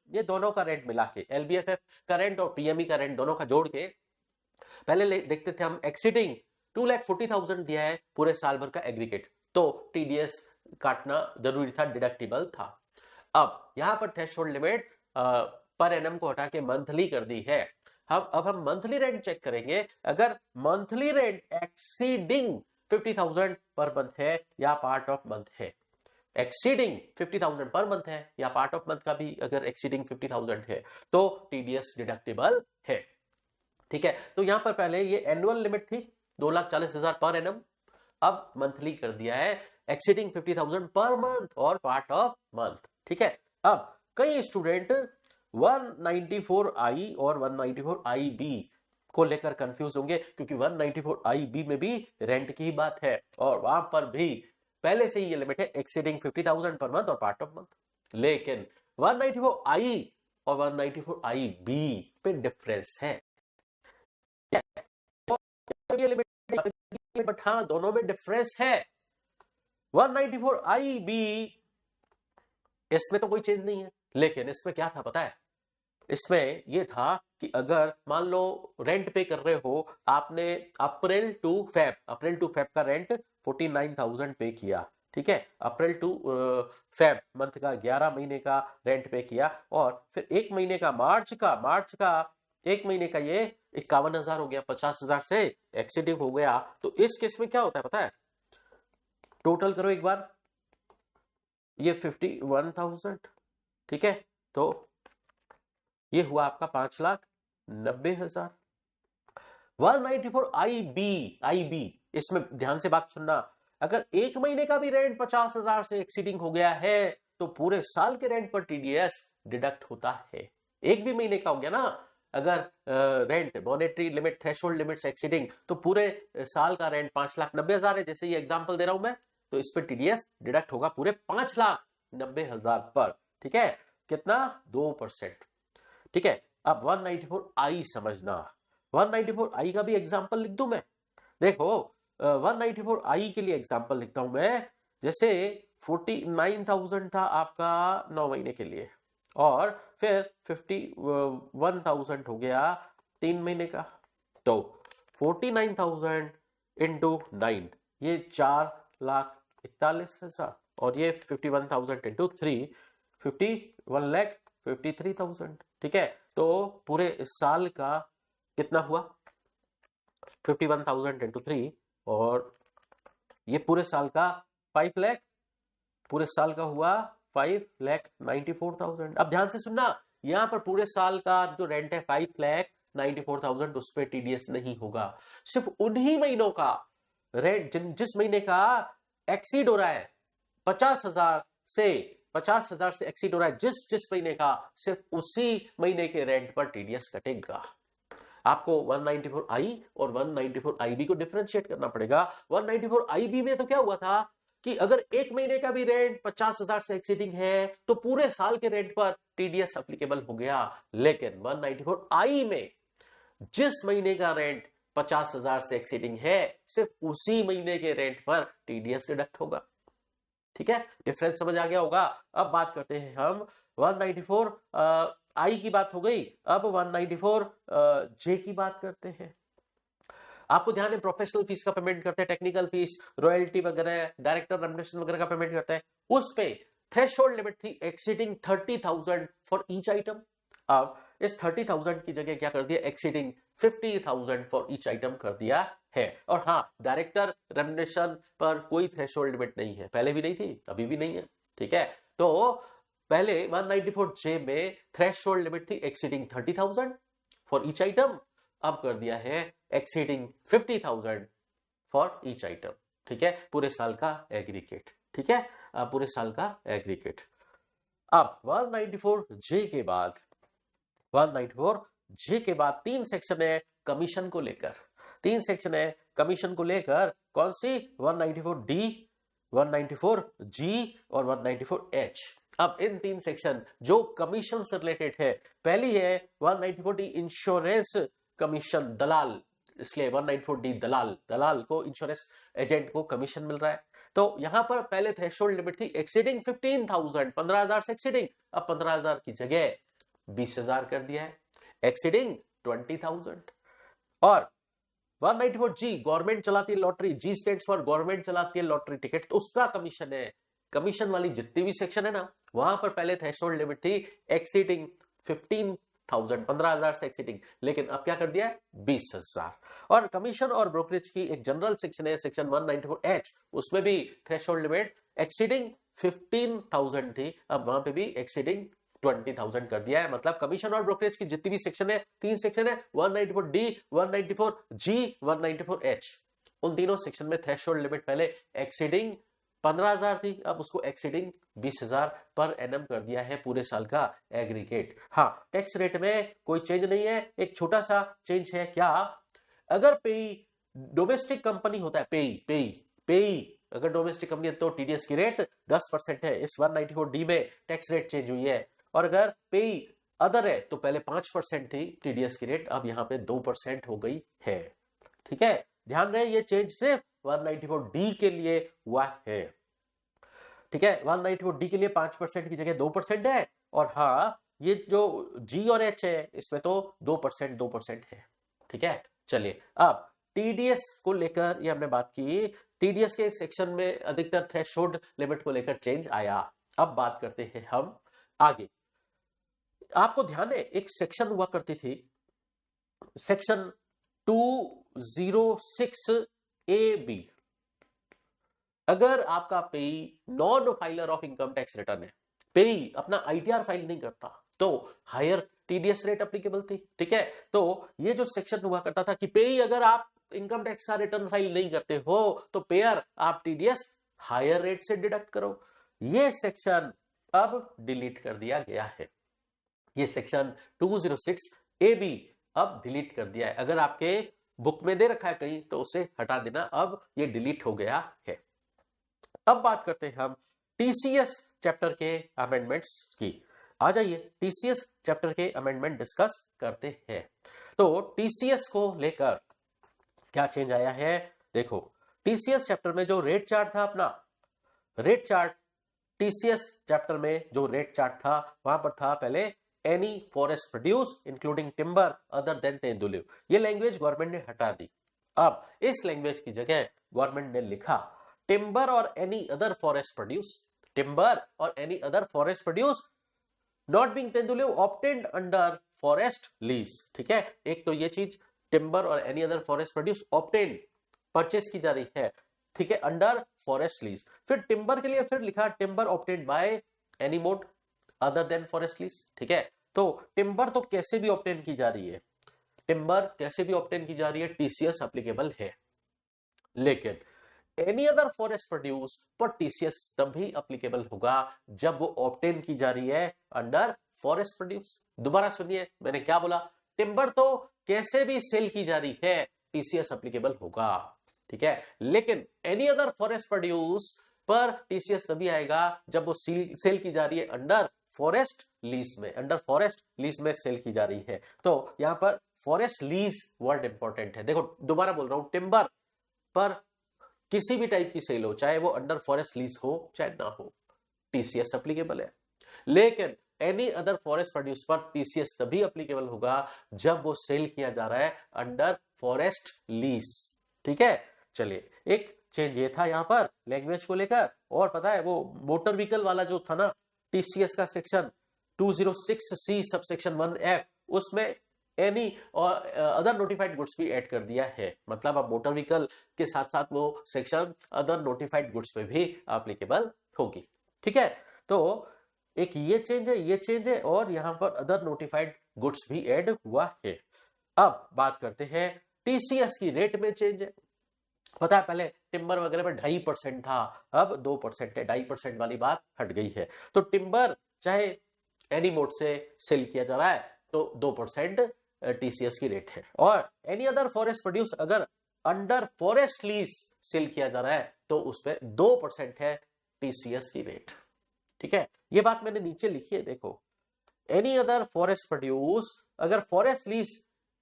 ये दोनों का रेंट मिला के, LBFF का रेंट और PME का रेंट दोनों का जोड़ के पहले देखते थे हम, एक्सीडिंग 2,40,000 दिया है पूरे साल भर का एग्रीगेट, तो टीडीएस काटना जरूरी था, डिडक्टिबल था। अब यहां पर थ्रेशोल्ड लिमिट पर एनम को हटा के मंथली कर दी है। अब हम मंथली रेंट चेक करेंगे। अगर monthly rent exceeding 50,000 per month है या पार्ट ऑफ मंथ है, एक्सीडिंग 50,000 पर मंथ है या पार्ट ऑफ मंथ का भी अगर एक्सीडिंग 50,000 है तो टीडीएस डिडक्टिबल है। ठीक है, तो यहां पर पहले ये एनुअल लिमिट थी 2,40,000 पर एनम, अब मंथली कर दिया है एक्सीडिंग 50,000 पर मंथ और पार्ट ऑफ मंथ। ठीक है, अब कई स्टूडेंट 194I और 194IB को लेकर कंफ्यूज होंगे, क्योंकि 194IB में भी रेंट की बात है और वहां पर भी पहले से ही ये लिमिट है एक्सीडिंग 50,000 पर मंथ और पार्ट ऑफ मंथ। लेकिन 194I और 194IB पे डिफरेंस है, ये लिमिट, बट हाँ दोनों में डिफरेंस है। 194IB इसमें तो कोई चेंज नहीं है, लेकिन इसमें क्या था पता है? इसमें यह था कि अगर मान लो रेंट पे कर रहे हो आपने अप्रैल टू फेब का रेंट 49,000 पे किया। ठीक है, अप्रैल टू फेब मंथ का 11 महीने का रेंट पे किया और फिर एक महीने का मार्च का एक महीने का ये 51,000 हो गया, 50,000 से एक्सीडिंग हो गया। तो इस केस में क्या होता है पता है? टोटल करो एक बार, ये 51,000, ठीक है, तो ये हुआ आपका 5,90,000। 194IB, इसमें ध्यान से बात सुनना, अगर एक महीने का भी रेंट 50,000 से एक्सीडिंग हो गया है तो पूरे साल के रेंट पर टीडीएस डिडक्ट होता है। एक भी महीने का हो गया ना अगर rent monetary limit threshold limits exceeding, तो पूरे साल का रेंट 5,90,000 है, जैसे ये एग्जांपल दे रहा हूं मैं, तो इस पर टीडीएस डिडक्ट होगा पूरे 5,90,000 पर। ठीक है, कितना? 2%। ठीक है, अब 194I समझना। 194I का भी एग्जांपल लिख दूं मैं, देखो 194I के लिए एग्जांपल लिखता हूं मैं। जैसे 49,000 था आपका 9 महीने के लिए और फिर 51,000 हो गया 3 महीने का, तो 49,000 इंटू 9 ये 4,41,000 और ये 51,000 इंटू 3 51,53,000। ठीक है, तो पूरे साल का कितना हुआ? 51,000 इंटू 3 और ये पूरे साल का 5 लाख, पूरे साल का हुआ 5,94,000। अब ध्यान से सुनना, यहां पर पूरे साल का जो रेंट है 5,94,000, उस पर टीडीएस नहीं होगा। सिर्फ उन्हीं महीनों का रेंट जिस महीने का एक्सीड हो रहा है 50,000 से एक्सीड हो रहा है, जिस महीने का, सिर्फ उसी महीने के रेंट पर टीडीएस कटेगा। आपको 194I और 194IB को डिफरेंशिएट करना पड़ेगा। 194IB में तो क्या हुआ था कि अगर एक महीने का भी रेंट 50,000 से एक्सीडिंग है तो पूरे साल के रेंट पर टीडीएस एप्लीकेबल हो गया। लेकिन 194I में जिस महीने का रेंट 50,000 से एक्सीडिंग है, सिर्फ उसी महीने के रेंट पर टीडीएस डिडक्ट होगा। ठीक है, डिफरेंस समझ आ गया होगा। अब बात करते हैं हम 194I की बात हो गई, अब 194J की बात करते हैं। आपको ध्यान है प्रोफेशनल फीस का पेमेंट करते हैं, टेक्निकल फीस, रॉयल्टी वगैरह, डायरेक्टर रेम्युनरेशन वगैरह का पेमेंट करते हैं, उस पे थ्रेशोल्ड लिमिट थी एक्सीडिंग 30,000 फॉर ईच आइटम। अब इस 30,000 की जगह क्या कर दिया? एक्सीडिंग 50,000 फॉर ईच आइटम कर दिया है। और हाँ, डायरेक्टर रेम्युनरेशन पर कोई थ्रेशोल्ड लिमिट नहीं है, पहले भी नहीं थी, अभी भी नहीं है। ठीक है, तो पहले 194J में थ्रेशोल्ड लिमिट थी एक्सीडिंग 30,000 फॉर ईच आइटम, अब कर दिया है एक्सीडिंग 50,000 फॉर ईच आइटम। ठीक है, पूरे साल का एग्रीगेट। ठीक है, पूरे साल का एग्रीगेट। अब 194J के बाद 194J के बाद 3 सेक्शन है कमीशन को लेकर। 3 सेक्शन है कमीशन को लेकर, कौन सी? 194D, 194G और 194H। अब इन 3 सेक्शन जो कमीशन से रिलेटेड है, पहली है 194D इंश्योरेंस कमीशन, दलाल, इसलिए 194D दलाल को, इंश्योरेंस एजेंट को कमीशन मिल रहा है। तो यहां पर पहले थ्रेशोल्ड लिमिट थी एक्सीडिंग 15,000, 15,000 से एक्सीडिंग, अब 15,000 की जगह 20,000 कर दिया है, एक्सीडिंग 20,000। और 194G गवर्नमेंट चलाती है lottery, G stands for government चलाती है लॉटरी टिकट, तो उसका कमीशन है कमीशन वाली जितनी भी सेक्शन है ना, वहां पर पहले थ्रेशोल्ड लिमिट थी एक्सीडिंग 15,000, 15,000 से एक्सीडिंग, लेकिन अब क्या कर दिया है 20,000। और कमीशन और ब्रोकरेज की एक जनरल सेक्शन है सेक्शन 194H, उसमें भी थ्रेशोल्ड लिमिट एक्सीडिंग 15,000 थी, अब वहां पे भी एक्सीडिंग 20,000 कर दिया है। मतलब कमीशन और ब्रोकरेज की जितनी भी सेक्शन है, 3 सेक्शन है, 194D, 194G, 194H, उन तीनों सेक्शन में थ्रेशोल्ड लिमिट पहले एक्सीडिंग 15,000 थी, अब उसको एक्सीडिंग 20,000 पर एनम कर दिया है पूरे साल का एग्रीगेट। हाँ, टैक्स रेट में कोई चेंज नहीं है, एक छोटा सा चेंज है। क्या? अगर पेई डोमेस्टिक कंपनी होता है, पेई अगर डोमेस्टिक कंपनी है तो टीडीएस की रेट 10% है, इस 194D में टैक्स रेट चेंज हुई है। और अगर पेई अदर है तो पहले 5% थी टीडीएस की रेट, अब यहां पे 2% हो गई है। ठीक है, ध्यान रहे ये चेंज सिर्फ 194D के लिए हुआ है। ठीक है, 194D के लिए 5% की जगह 2% है, और हाँ ये जो G और H है इसमें तो 2% है। ठीक है, चलिए अब टीडीएस को लेकर ये हमने बात की, टीडीएस के सेक्शन में अधिकतर थ्रेशोल्ड लिमिट को लेकर चेंज आया। अब बात करते हैं हम आगे। आपको ध्यान है एक सेक्शन हुआ करती थी, सेक्शन 206AB। अगर आपका पेई non filer of income tax return है, पेई अपना आईटीआर फाइल नहीं करता, तो हायर टीडीएस रेट एप्लीकेबल थी। ठीक है, तो ये जो सेक्शन हुआ करता था कि पेई अगर आप इनकम टैक्स का रिटर्न फाइल नहीं करते हो तो पेयर आप टीडीएस हायर रेट से डिडक्ट करो, ये सेक्शन अब डिलीट कर दिया गया है। ये सेक्शन 206AB अब डिलीट कर दिया है। अगर आपके बुक में दे रखा है कहीं तो उसे हटा देना, अब ये डिलीट हो गया है। अब बात करते हैं हम टीसीएस चैप्टर के अमेंडमेंट्स की। आ जाइए टीसीएस चैप्टर के अमेंडमेंट डिस्कस करते हैं। तो टीसीएस को लेकर क्या चेंज आया है? देखो, टीसीएस चैप्टर में जो रेट चार्ट था अपना, रेट चार्ट टीसीएस चैप्टर में जो रेट चार्ट था वहां पर था पहले any forest produce including timber other than तेंदुलिव, ये लैंग्वेज गवर्नमेंट ने हटा दी। अब इस लैंग्वेज की जगह गवर्नमेंट ने लिखा टिम्बर और any other forest produce, timber और any other forest produce not being तेंदुलिव ऑब्टेन्ड अंडर फॉरेस्ट लीज। ठीक है, एक तो ये चीज टिम्बर और any other forest produce obtained purchase की जा रही है, ठीक है, अंडर फॉरेस्ट लीज। फिर टिम्बर के लिए फिर लिखा timber obtained by any mode other than forest lease. ठीक है, तो टिम्बर तो कैसे भी ऑब्टेन की जा रही है, टिम्बर कैसे भी ऑब्टेन की जा रही है, टीसीएस एप्लीकेबल है। लेकिन एनी अदर फॉरेस्ट प्रोड्यूस पर टीसीएस तभी एप्लीकेबल होगा जब वो ऑब्टेन की जा रही है अंडर फॉरेस्ट प्रोड्यूस। दोबारा सुनिए मैंने क्या बोला, टिम्बर तो कैसे भी सेल की जा रही है, टीसीएस एप्लीकेबल होगा। ठीक है, लेकिन एनी अदर फॉरेस्ट प्रोड्यूस पर टीसीएस तभी आएगा जब वो सेल की जा रही है अंडर फॉरेस्ट लीज में, अंडर फॉरेस्ट लीज में सेल की जा रही है। तो यहां पर फॉरेस्ट लीज वर्ड इंपॉर्टेंट है। देखो दोबारा बोल रहा हूं, टिम्बर पर किसी भी टाइप की सेल हो, चाहे वो अंडर फॉरेस्ट लीज हो चाहे ना हो, टीसीएस एप्लीकेबल है। लेकिन एनी अदर फॉरेस्ट प्रोड्यूस पर टीसीएस तभी एप्लीकेबल होगा जब वो सेल किया जा रहा है अंडर फॉरेस्ट लीज। ठीक है, चलिए एक चेंज ये था यहां पर लैंग्वेज को लेकर। और पता है वो मोटर व्हीकल वाला जो था ना टीसीएस का सेक्शन 206C सबसेक्शन 1F, उसमें एनी और अदर नोटिफाइड गुड्स भी ऐड कर दिया है। मतलब अब मोटर व्हीकल के साथ साथ वो सेक्शन अदर नोटिफाइड गुड्स पे भी एप्लीकेबल होगी। ठीक है, तो एक ये चेंज है, ये चेंज है, और यहां पर अदर नोटिफाइड गुड्स भी ऐड हुआ है। अब बात करते हैं टीसीएस की रेट में चेंज है। पता है पहले टिम्बर वगैरह में 2.5% था, अब 2% है, 2.5% वाली बात हट गई है। तो टिम्बर चाहे एनी मोड से सेल किया जा रहा है तो 2% टीसीएस की रेट है, और एनी अदर फॉरेस्ट प्रोड्यूस अगर अंडर फॉरेस्ट लीज सेल किया जा रहा है तो उस पर 2% है टीसीएस की रेट। ठीक है, ये बात मैंने नीचे लिखी है, देखो एनी अदर फॉरेस्ट प्रोड्यूस अगर फॉरेस्ट लीज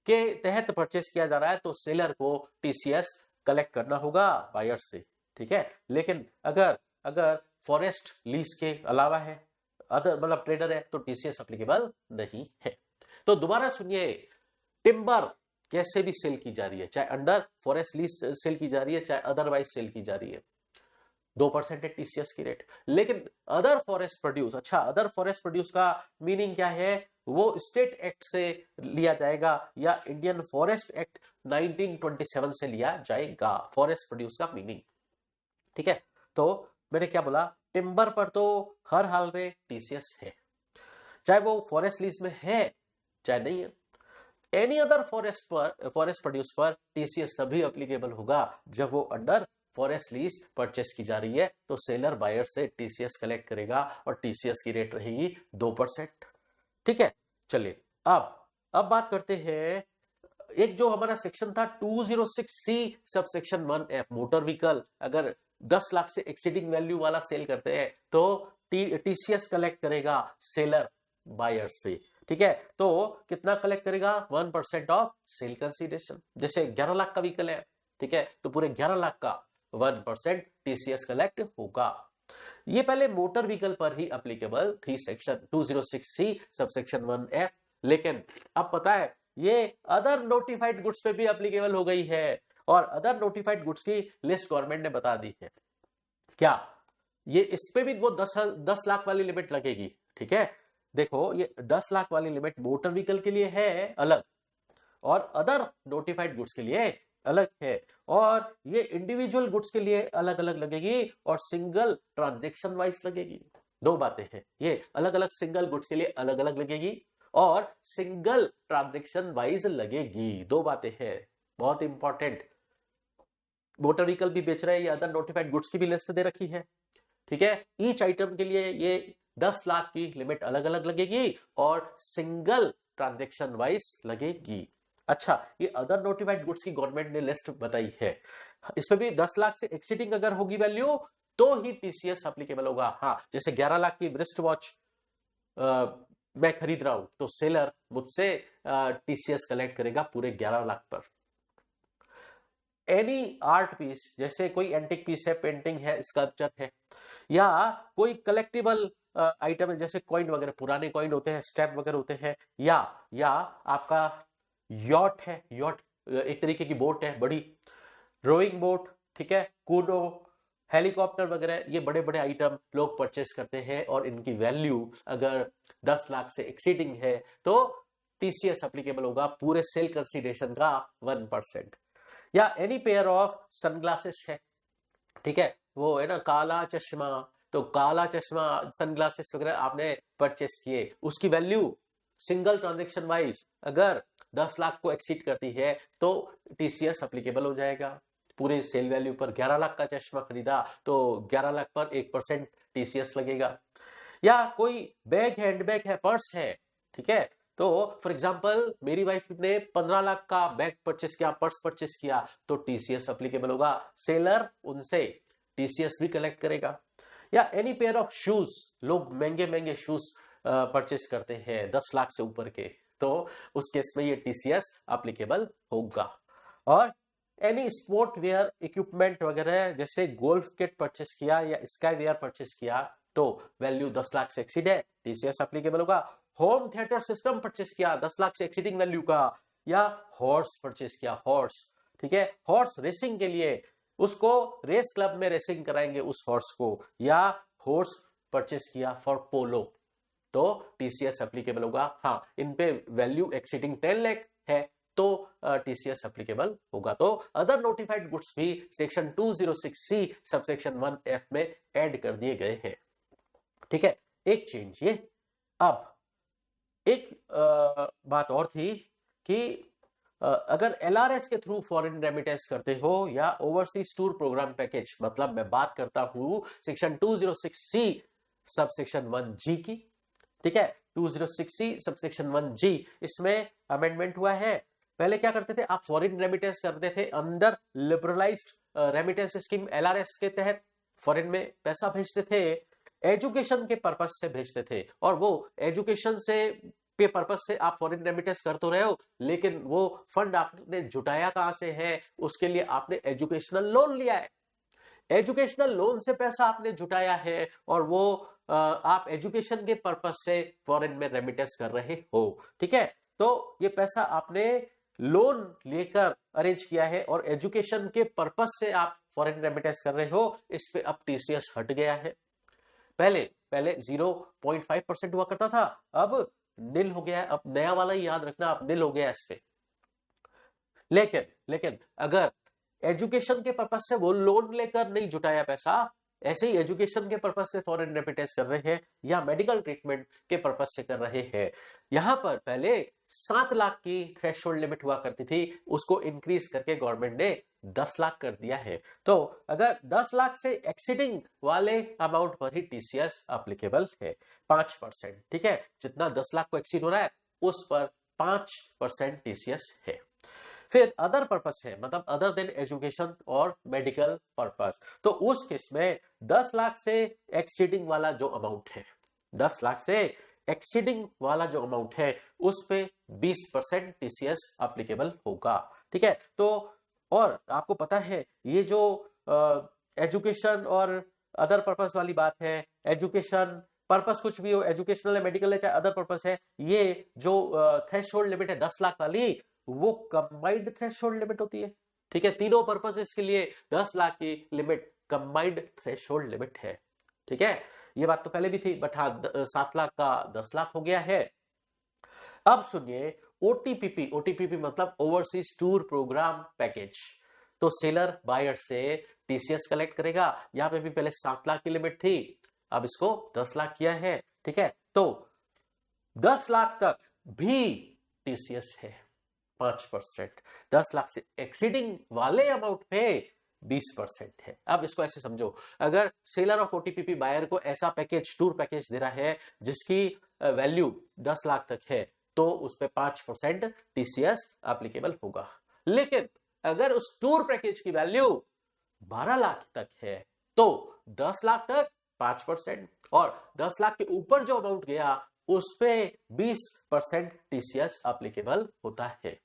के तहत परचेस किया जा रहा है तो सेलर को टीसीएस कलेक्ट करना होगा बायर से। ठीक है, लेकिन अगर फॉरेस्ट लीज के अलावा है, अदर मतलब ट्रेडर है, तो टीसीएस एप्लीकेबल नहीं है। तो दोबारा सुनिए, टिम्बर कैसे भी सेल की जा रही है, चाहे अंडर फॉरेस्ट लीज सेल की जा रही है चाहे अदरवाइज सेल की जा रही है, 2% है टीसीएस की रेट। लेकिन अदर फॉरेस्ट प्रोड्यूस, अच्छा अदर फॉरेस्ट प्रोड्यूस का मीनिंग क्या है, वो स्टेट एक्ट से लिया जाएगा या इंडियन फॉरेस्ट एक्ट 1927 से लिया जाएगा, फॉरेस्ट प्रोड्यूस का मीनिंग। ठीक है, तो मैंने क्या बोला, टिम्बर पर तो हर हाल में टीसीएस है, चाहे वो फॉरेस्ट लीज में है चाहे नहीं है। एनी अदर फॉरेस्ट प्रोड्यूस पर टीसीएस तभी एप्लीकेबल होगा जब वो अंडर फॉरेस्ट लीज परचेस की जा रही है, तो सेलर बायर से टीसीएस कलेक्ट करेगा और टीसीएस की रेट रहेगी 2%। ठीक है, चलिए अब बात करते हैं, एक जो हमारा सेक्शन था 206C sub section 1F, motor vehicle अगर 10 लाख से एक्सीडिंग वैल्यू वाला सेल करते हैं तो टीसीएस कलेक्ट करेगा सेलर बायर से। ठीक है, तो कितना कलेक्ट करेगा, 1% ऑफ सेल कंसीडरेशन। जैसे 11 लाख का व्हीकल है, ठीक है, तो पूरे 11 लाख का 1% टीसीएस कलेक्ट होगा। ये पहले मोटर व्हीकल पर ही एप्लीकेबल थी सेक्शन 206C सबसेक्शन 1F, लेकिन अब पता है ये अदर नोटिफाइड गुड्स पे भी एप्लीकेबल हो गई है, और अदर नोटिफाइड गुड्स की लिस्ट गवर्नमेंट ने बता दी है। क्या ये इस पे भी वो 10 लाख वाली लिमिट लगेगी? ठीक है, देखो ये 10 लाख वाली लिमिट मोटर व्हीकल के लिए है अलग, और अदर नोटिफाइड गुड्स के लिए अलग है, और ये इंडिविजुअल गुड्स के लिए अलग अलग लगेगी और सिंगल ट्रांजैक्शन वाइज लगेगी। दो बातें हैं, ये अलग अलग सिंगल गुड्स के लिए अलग अलग लगेगी और सिंगल ट्रांजैक्शन वाइज लगेगी। दो बातें हैं, बहुत इंपॉर्टेंट। मोटर व्हीकल भी बेच रहे हैं, ये अदर नोटिफाइड गुड्स की भी लिस्ट दे रखी है। ठीक है, ईच आइटम के लिए ये 10 लाख की लिमिट अलग अलग लगेगी और सिंगल ट्रांजैक्शन वाइज लगेगी। अच्छा, ये अदर नोटिफाइड गुड्स की गवर्नमेंट ने लिस्ट बताई है, इसमें भी 10 लाख से एक्सीडिंग अगर होगी वैल्यू तो ही टीसीएस एप्लीकेबल होगा। हाँ, जैसे 11 लाख की रिस्ट वॉच मैं खरीद रहा हूं तो सेलर मुझसे टीसीएस कलेक्ट करेगा पूरे 11 लाख पर। एनी आर्ट पीस, जैसे कोई एंटिक पीस है, पेंटिंग है, स्कल्पचर है, या कोई कलेक्टिबल आइटम है, जैसे कॉइन वगैरह, पुराने कॉइन होते हैं, स्टैम्प वगैरह होते हैं, या आपका यॉट है, यॉट एक तरीके की बोट है बड़ी, रोइंग बोट, ठीक है, कूनो, हेलीकॉप्टर वगैरह, ये बड़े बड़े आइटम लोग परचेस करते हैं और इनकी वैल्यू अगर 10 लाख से एक्सीडिंग है तो टीसीएस एप्लीकेबल होगा पूरे सेल कंसीडरेशन का 1%। या एनी पेयर ऑफ सनग्लासेस है, ठीक है, वो है ना काला चश्मा, तो काला चश्मा सनग्लासेस वगैरह आपने परचेस किए, उसकी वैल्यू सिंगल ट्रांजैक्शन वाइज अगर 10 लाख को एक्सीड करती है तो टीसीएस एप्लीकेबल हो जाएगा। पूरे सेल वैल्यू पर 11 लाख का चश्मा खरीदा तो 11 लाख पर 1% टीसीएस लगेगा। या कोई बैग, हैंडबैग है, पर्स है, ठीक है, तो फॉर एग्जांपल मेरी वाइफ ने 15 लाख का बैग परचेस किया, पर्स परचेस किया, तो टीसीएस एप्लीकेबल होगा, सेलर उनसे टीसीएस भी कलेक्ट करेगा। या एनी पेयर ऑफ शूज, लोग महंगे महंगे शूज परचेस करते हैं 10 लाख से ऊपर के, तो उस केस में ये टीसीएस एप्लीकेबल होगा। और एनी स्पोर्ट वेयर इक्विपमेंट वगैरह, जैसे गोल्फ किट परचेस किया या स्काई वेयर परचेस किया तो वैल्यू 10 लाख से एक्सीड है, टीसीएस एप्लीकेबल होगा। होम थिएटर सिस्टम परचेस किया 10 लाख से एक्सीडिंग वैल्यू का, या हॉर्स परचेस किया, हॉर्स, ठीक है, हॉर्स रेसिंग के लिए, उसको रेस क्लब में रेसिंग कराएंगे उस हॉर्स को, या हॉर्स परचेस किया फॉर पोलो, तो टीसीएस एप्लीकेबल होगा। हाँ, इन पे वैल्यू एक्सीडिंग 10 लाख है तो टीसीएस एप्लीकेबल होगा। तो अदर नोटिफाइड गुड्स भी सेक्शन 206C सबसेक्शन 1F में ऐड कर दिए गए हैं। ठीक है, एक चेंज ये। अब एक बात और थी कि अगर एलआरएस के थ्रू फॉरेन रेमिटेंस करते हो या ओवरसीज टूर प्रोग्राम पैकेज, मतलब मैं बात करता हूं सेक्शन 206C सबसेक्शन 1G की, ठीक है, 206C सबसेक्शन 1G, इसमें अमेंडमेंट हुआ है। पहले क्या करते थे आप, फॉरेन रेमिटेंस करते थे under liberalised remittance scheme LRS के तहत, फॉरेन में पैसा भेजते थे, एजुकेशन के पर्पस से भेजते थे, और वो एजुकेशन से पे पर्पस से आप फॉरेन रेमिटेंस कर तो रहे हो, लेकिन वो फंड आपने जुटाया कहां से है, उसके लिए आपने एजुकेशनल लोन लिया है, एजुकेशनल लोन से पैसा आपने जुटाया है, और वो आप एजुकेशन के पर्पस से फॉरेन में रेमिटेंस कर रहे हो। ठीक है, तो ये पैसा आपने लोन लेकर अरेंज किया है और एजुकेशन के पर्पस से आप फॉरेन रेमिटेंस कर रहे हो, इस पे अब टीसीएस हट गया है। पहले पहले 0.5% हुआ करता था, अब निल हो गया है। अब नया वाला ही याद रखना, अब निल हो गया इस पे। लेकिन अगर एजुकेशन के पर्पज से वो लोन लेकर नहीं जुटाया पैसा, ऐसे ही एजुकेशन के पर्पज से फॉरेन रेमिटेंस कर रहे हैं या मेडिकल ट्रीटमेंट के पर्पज से कर रहे हैं, यहां पर पहले 7 लाख की थ्रेशोल्ड लिमिट हुआ करती थी, उसको इंक्रीज करके गवर्नमेंट ने 10 लाख कर दिया है। तो अगर 10 लाख से एक्सीडिंग वाले अमाउंट पर ही टीसीएस एप्लीकेबल है 5%, ठीक है। जितना 10 लाख को एक्सीड हो रहा है उस पर 5% टीसीएस है। फिर अदर पर्पस है, मतलब अदर देन एजुकेशन और मेडिकल पर्पस, तो उस केस में 10 लाख से एक्सीडिंग वाला जो अमाउंट है, 10 लाख से एक्सीडिंग वाला जो अमाउंट है उस पे 20% टीसीएस एप्लीकेबल होगा, ठीक है। तो और आपको पता है ये जो एजुकेशन और अदर पर्पस वाली बात है, एजुकेशन पर्पस कुछ भी हो, एजुकेशनल है, मेडिकल है, चाहे अदर पर्पस है, ये जो थ्रेशोल्ड लिमिट है 10 लाख वाली, वो कंबाइंड थ्रेशोल्ड लिमिट होती है, ठीक है। तीनों पर्पसेस के लिए 10 लाख की लिमिट कंबाइंड थ्रेशोल्ड लिमिट है, ठीक है। ये बात तो पहले भी थी, बट हाँ 7 लाख का 10 लाख हो गया है। अब सुनिए ओटीपीपी, ओटीपीपी मतलब ओवरसीज टूर प्रोग्राम पैकेज। तो सेलर बायर से टीसीएस कलेक्ट करेगा, यहां पे भी पहले 7 लाख की लिमिट थी, अब इसको 10 लाख किया है, ठीक है। तो 10 लाख तक भी टीसीएस है 5%, 10 लाख से एक्सीडिंग वाले अमाउंट पे 20% है। अब इसको ऐसे समझो, अगर सेलर ऑफ ओटीपीपी बायर को ऐसा पैकेज, टूर पैकेज दे रहा है जिसकी वैल्यू 10 लाख तक है, तो उस पे 5% टीसीएस एप्लीकेबल होगा। लेकिन अगर उस टूर पैकेज की वैल्यू 12 लाख तक है तो 10 लाख तक 5%, और 10 लाख के ऊपर जो अमाउंट गया उस पे 20% टीसीएस एप्लीकेबल होता है,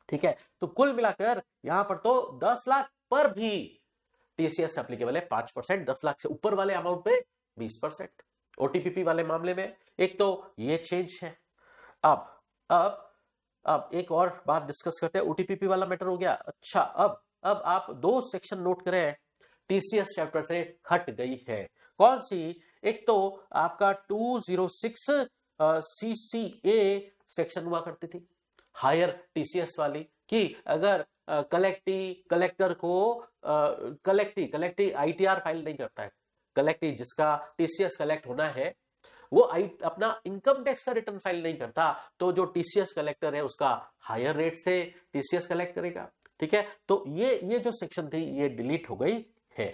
ठीक है। तो कुल मिलाकर यहां पर तो 10 लाख पर भी टीसीएस एप्लीकेबल है 5%, 10 लाख से ऊपर वाले अमाउंट पे 20%। ओटीपीपी वाले मामले में एक तो ये चेंज है। अब एक और बात डिस्कस करते हैं, ओटीपीपी वाला मैटर हो गया। अच्छा, अब आप 2 सेक्शन नोट करें, टीसीएस चैप्टर से हट गई है। कौन सी? एक तो आपका 206 सीसीए सेक्शन हुआ करती थी, हायर टीसीएस वाली, कि अगर कलेक्टर को कलेक्टी आईटीआर फाइल नहीं करता है, कलेक्टी जिसका टीसीएस कलेक्ट होना है वो अपना इनकम टैक्स का रिटर्न फाइल नहीं करता, तो जो टीसीएस कलेक्टर है उसका हायर रेट से टीसीएस कलेक्ट करेगा, ठीक है। तो ये जो सेक्शन थी ये डिलीट हो गई है,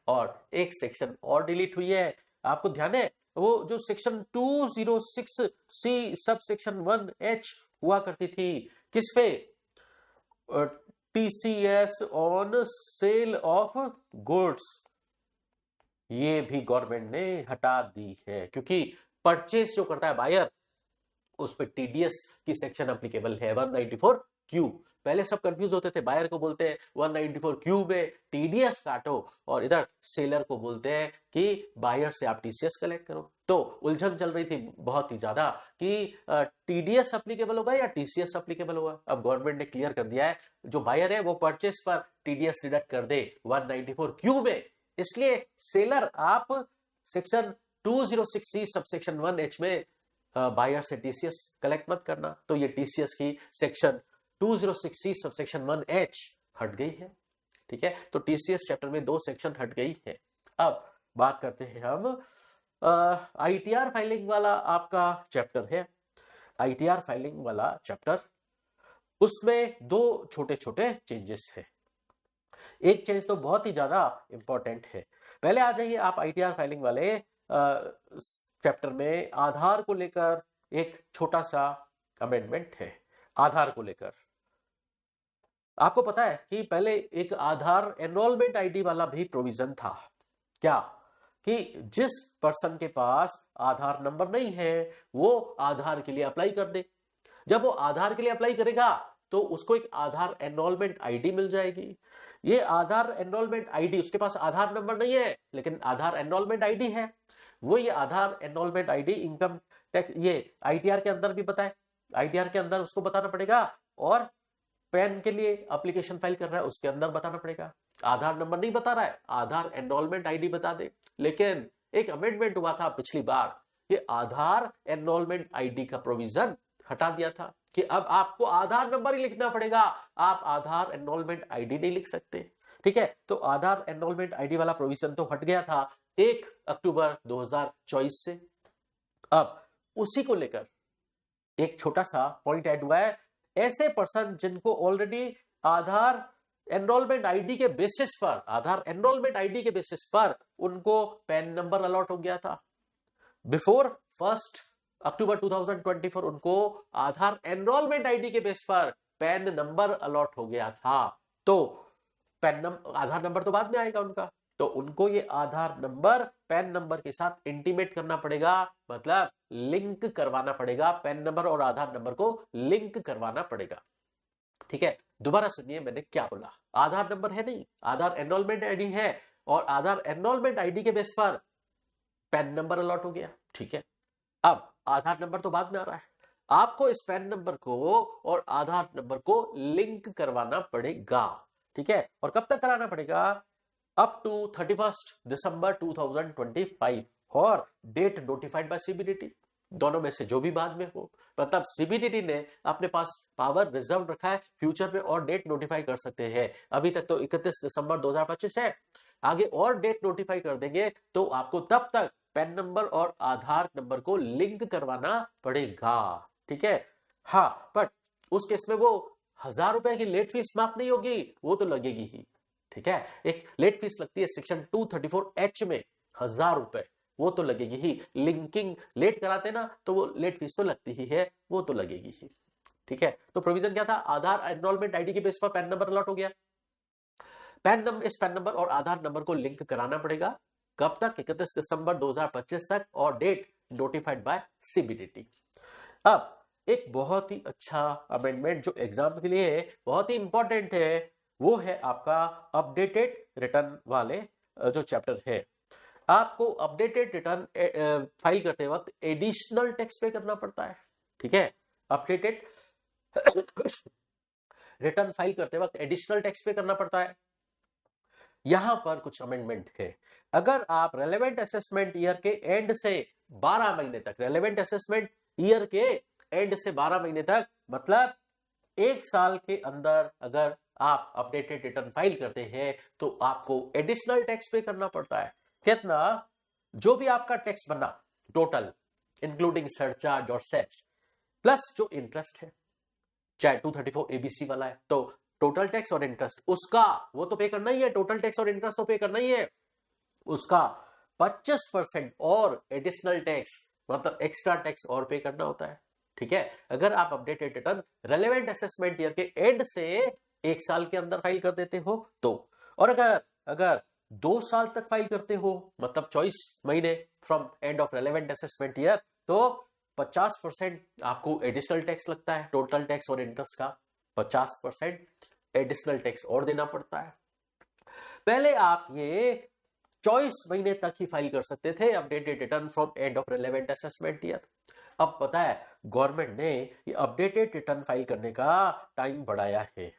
और एक सेक्शन और डिलीट हुई है, आपको ध्यान है, वो जो सेक्शन 206 सी सब सेक्शन 1H हुआ करती थी, किस पे? TCS on sale of goods, ये भी गवर्नमेंट ने हटा दी है, क्योंकि परचेस जो करता है बायर उस पे टीडीएस की सेक्शन एप्लीकेबल है 194 क्यू। पहले सब कंफ्यूज होते थे, बायर को बोलते हैं 194 क्यू में टीडीएस काटो, और इधर सेलर को बोलते हैं कि बायर से आप टीसीएस कलेक्ट करो। तो उलझन चल रही थी बहुत ही ज्यादा कि टीडीएस एप्लीकेबल होगा या टीसीएस एप्लीकेबल होगा। अब गवर्नमेंट ने क्लियर कर दिया है, जो बायर है वो परचेस पर टीडीएस डिडक्ट कर दे 194 क्यू में, इसलिए सेलर आप सेक्शन 206C सबसेक्शन 1H में बायर से टीसीएस कलेक्ट मत करना। तो ये टीसीएस की सेक्शन 206C सबसेक्शन 1H हट गई है, ठीक है। तो टीसीएस चैप्टर में 2 सेक्शन हट गई है। अब बात करते हैं हम आईटीआर फाइलिंग वाला आपका चैप्टर है, आईटीआर फाइलिंग वाला चैप्टर, उसमें 2 छोटे छोटे चेंजेस है। एक चेंज तो बहुत ही ज्यादा इंपॉर्टेंट है। पहले आ जाइए आप आईटीआर फाइलिंग वाले चैप्टर में, आधार को लेकर एक छोटा सा अमेंडमेंट है। आधार को लेकर आपको पता है कि पहले एक आधार एनरोलमेंट आईडी वाला भी प्रोविजन था, क्या? कि जिस पर्सन के पास आधार नंबर नहीं है वो आधार के लिए अप्लाई कर दे। जब वो आधार के लिए अप्लाई करेगा तो उसको एक आधार एनरोलमेंट आईडी मिल जाएगी। ये आधार एनरोलमेंट आईडी, उसके पास आधार नंबर नहीं है लेकिन आधार एनरोलमेंट आईडी है, वो ये आधार एनरोलमेंट आईडी इनकम टैक्स, ये आईटीआर के अंदर भी बताए, आईटीआर के अंदर उसको बताना पड़ेगा, और पैन के लिए एप्लीकेशन फाइल कर रहा है उसके अंदर बताना पड़ेगा। आधार नंबर नहीं बता रहा है, आधार एनरोलमेंट आईडी बता दे। लेकिन एक अमेंडमेंट हुआ था पिछली बार, ये आधार एनरोलमेंट आईडी का प्रोविजन हटा दिया था कि अब आपको आधार नंबर ही लिखना पड़ेगा, आप आधार एनरोलमेंट आईडी नहीं लिख सकते। ठीक है, तो आधार एनरोलमेंट आईडी वाला प्रोविजन तो हट गया था 1 अक्टूबर 2024 से। अब उसी को लेकर एक छोटा सा पॉइंट ऐड हुआ है, ऐसे पर्सन जिनको ऑलरेडी आधार एनरोलमेंट आईडी के बेसिस पर, आधार एनरोलमेंट आईडी के बेसिस पर उनको पैन नंबर अलॉट हो गया था। बिफोर 1 अक्टूबर 2024 उनको आधार एनरोलमेंट आईडी के बेस पर पैन नंबर अलॉट हो गया था। तो आधार नंबर तो बाद में आएगा उनका, तो उनको ये आधार नंबर पैन नंबर के साथ इंटीमेट करना पड़ेगा, मतलब लिंक करवाना पड़ेगा। पैन नंबर और आधार नंबर को लिंक करवाना पड़ेगा। ठीक है, दोबारा सुनिए मैंने क्या बोला। आधार नंबर है नहीं, आधार एनरोलमेंट आईडी है, और आधार एनरोलमेंट आईडी के बेस पर पैन नंबर अलॉट हो गया। ठीक है, अब आधार नंबर तो बाद में आ रहा है, आपको इस पैन नंबर को और आधार नंबर को लिंक करवाना पड़ेगा। ठीक है, और कब तक कराना पड़ेगा? अप टू 31 दिसंबर 2025 और डेट नोटिफाइड बाय सीबीडीटी, दोनों में से जो भी बाद में हो। मतलब सीबीडीटी ने अपने पास पावर रिजर्व रखा है, फ्यूचर में और डेट नोटिफाई कर सकते हैं। अभी तक तो 31 दिसंबर 2025 है, आगे और डेट नोटिफाई कर देंगे तो आपको तब तक पैन नंबर और आधार नंबर को लिंक करवाना पड़ेगा। ठीक है, हाँ, बट उस केस में वो 1000 रुपए की लेट फीस माफ नहीं होगी, वो तो लगेगी ही। ठीक है, एक लेट फीस लगती है सेक्शन 234H में 1000 रुपए, वो तो लगेगी ही। लिंकिंग लेट कराते ना तो वो लेट फीस तो लगती ही है, वो तो लगेगी ही। ठीक है, तो प्रोविजन क्या था? आधार एनरोलमेंट आईडी के बेस पर पैन नंबर अलॉट हो गया, इस पैन नंबर और आधार नंबर को लिंक कराना पड़ेगा। कब तक? 31 दिसंबर 2025 तक, और डेट नोटिफाइड बाय सीबीडीटी। अब एक बहुत ही अच्छा अमेंडमेंट जो एग्जाम के लिए बहुत ही इंपॉर्टेंट है, वो है आपका अपडेटेड रिटर्न वाले जो चैप्टर है। आपको अपडेटेड रिटर्न फाइल करते वक्त एडिशनल टैक्स पे करना पड़ता है। ठीक है, अपडेटेड रिटर्न फाइल करते वक्त एडिशनल टैक्स पे करना पड़ता है। यहां पर कुछ अमेंडमेंट है। अगर आप रेलेवेंट असेसमेंट ईयर के एंड से 12 महीने तक, रेलेवेंट असेसमेंट ईयर के एंड से 12 महीने तक, मतलब 1 साल के अंदर अगर आप अपडेटेड रिटर्न फाइल करते हैं तो आपको एडिशनल टैक्स पे करना पड़ता है। कितना? जो भी आपका टैक्स बना टोटल, इंक्लूडिंग सरचार्ज और सेस, प्लस जो इंटरेस्ट है, चाहे 234 एबीसी वाला है तो टोटल टैक्स और इंटरेस्ट उसका वो तो पे करना ही है, टोटल टैक्स और इंटरेस्ट तो पे करना ही है। उसका 25% और एडिशनल टैक्स, मतलब एक्स्ट्रा टैक्स और पे करना होता है। ठीक है, अगर आप updated return relevant assessment year के एंड से 1 साल के अंदर फाइल कर देते हो तो, और अगर 2 साल तक फाइल करते हो, मतलब 24 महीने from end of relevant assessment year, तो 50% आपको एडिशनल टैक्स लगता है, टोटल टैक्स और इंटरेस्ट का 50% एडिशनल टैक्स और देना पड़ता है। पहले आप ये 24 महीने तक ही फाइल कर सकते थे updated return from end of relevant assessment year. अब पता है गवर्नमेंट ने ये अपडेटेड रिटर्न फाइल करने का टाइम बढ़ाया है।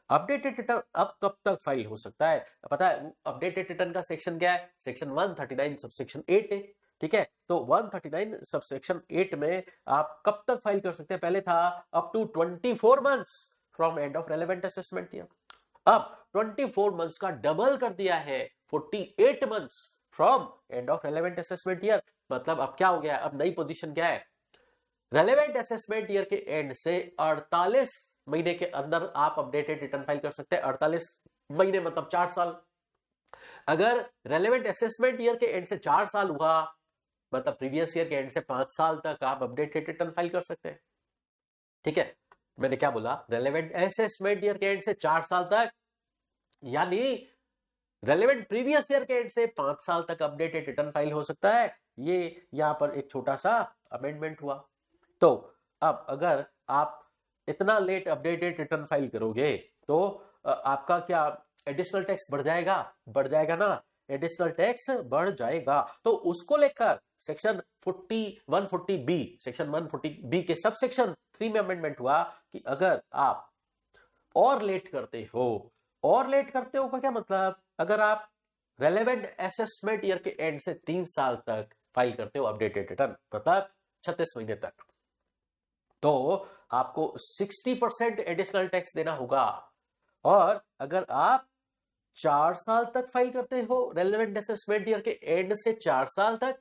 अपडेटेड रिटर्न अब कब तक फाइल हो सकता है? पता है अपडेटेड रिटर्न का सेक्शन क्या है? सेक्शन 139 सबसेक्शन 8 है। ठीक है, तो 139 सबसेक्शन 8 में आप कब तक फाइल कर सकते हैं? पहले था up to 24 months from end of relevant assessment year, अब 24 मंथ्स का डबल कर दिया है, 48 months from end of relevant assessment year. मतलब अब क्या हो गया? अब नई पोजीशन क्या है? रेलेवेंट असेसमेंट ईयर के एंड से 48 महीने के अंदर आप अपडेटेड रिटर्न फाइल कर सकते हैं। 48 महीने मतलब 4 साल। अगर रेलेवेंट असेसमेंट ईयर के एंड से 4 साल हुआ, मतलब प्रीवियस ईयर के एंड से 5 साल तक आप अपडेटेड रिटर्न फाइल कर सकते हैं। ठीक है, मैंने क्या बोला? रेलेवेंट असेसमेंट ईयर के एंड से 4 साल तक, यानी रेलेवेंट प्रीवियस ईयर के एंड से 5 साल तक अपडेटेड रिटर्न फाइल हो सकता है। ये यहां पर एक छोटा सा अमेंडमेंट हुआ। तो अब अगर आप इतना लेट अपडेटेड रिटर्न फाइल करोगे तो आपका क्या एडिशनल टैक्स बढ़ जाएगा ना? एडिशनल टैक्स बढ़ जाएगा। तो उसको लेकर सेक्शन 140B, सेक्शन 140B के सब सेक्शन 3 में अमेंडमेंट हुआ कि अगर आप और लेट करते हो और लेट करते हो का क्या मतलब, अगर आप रेलेवेंट असेसमेंट ईयर के एंड से 3 साल तक फाइल करते हो अपडेटेड रिटर्न, मतलब 36 महीने तक, तो आपको 60% एडिशनल टैक्स देना होगा। और अगर आप 4 साल तक फाइल करते हो रेलेवेंट असेसमेंट ईयर के एंड से 4 साल तक,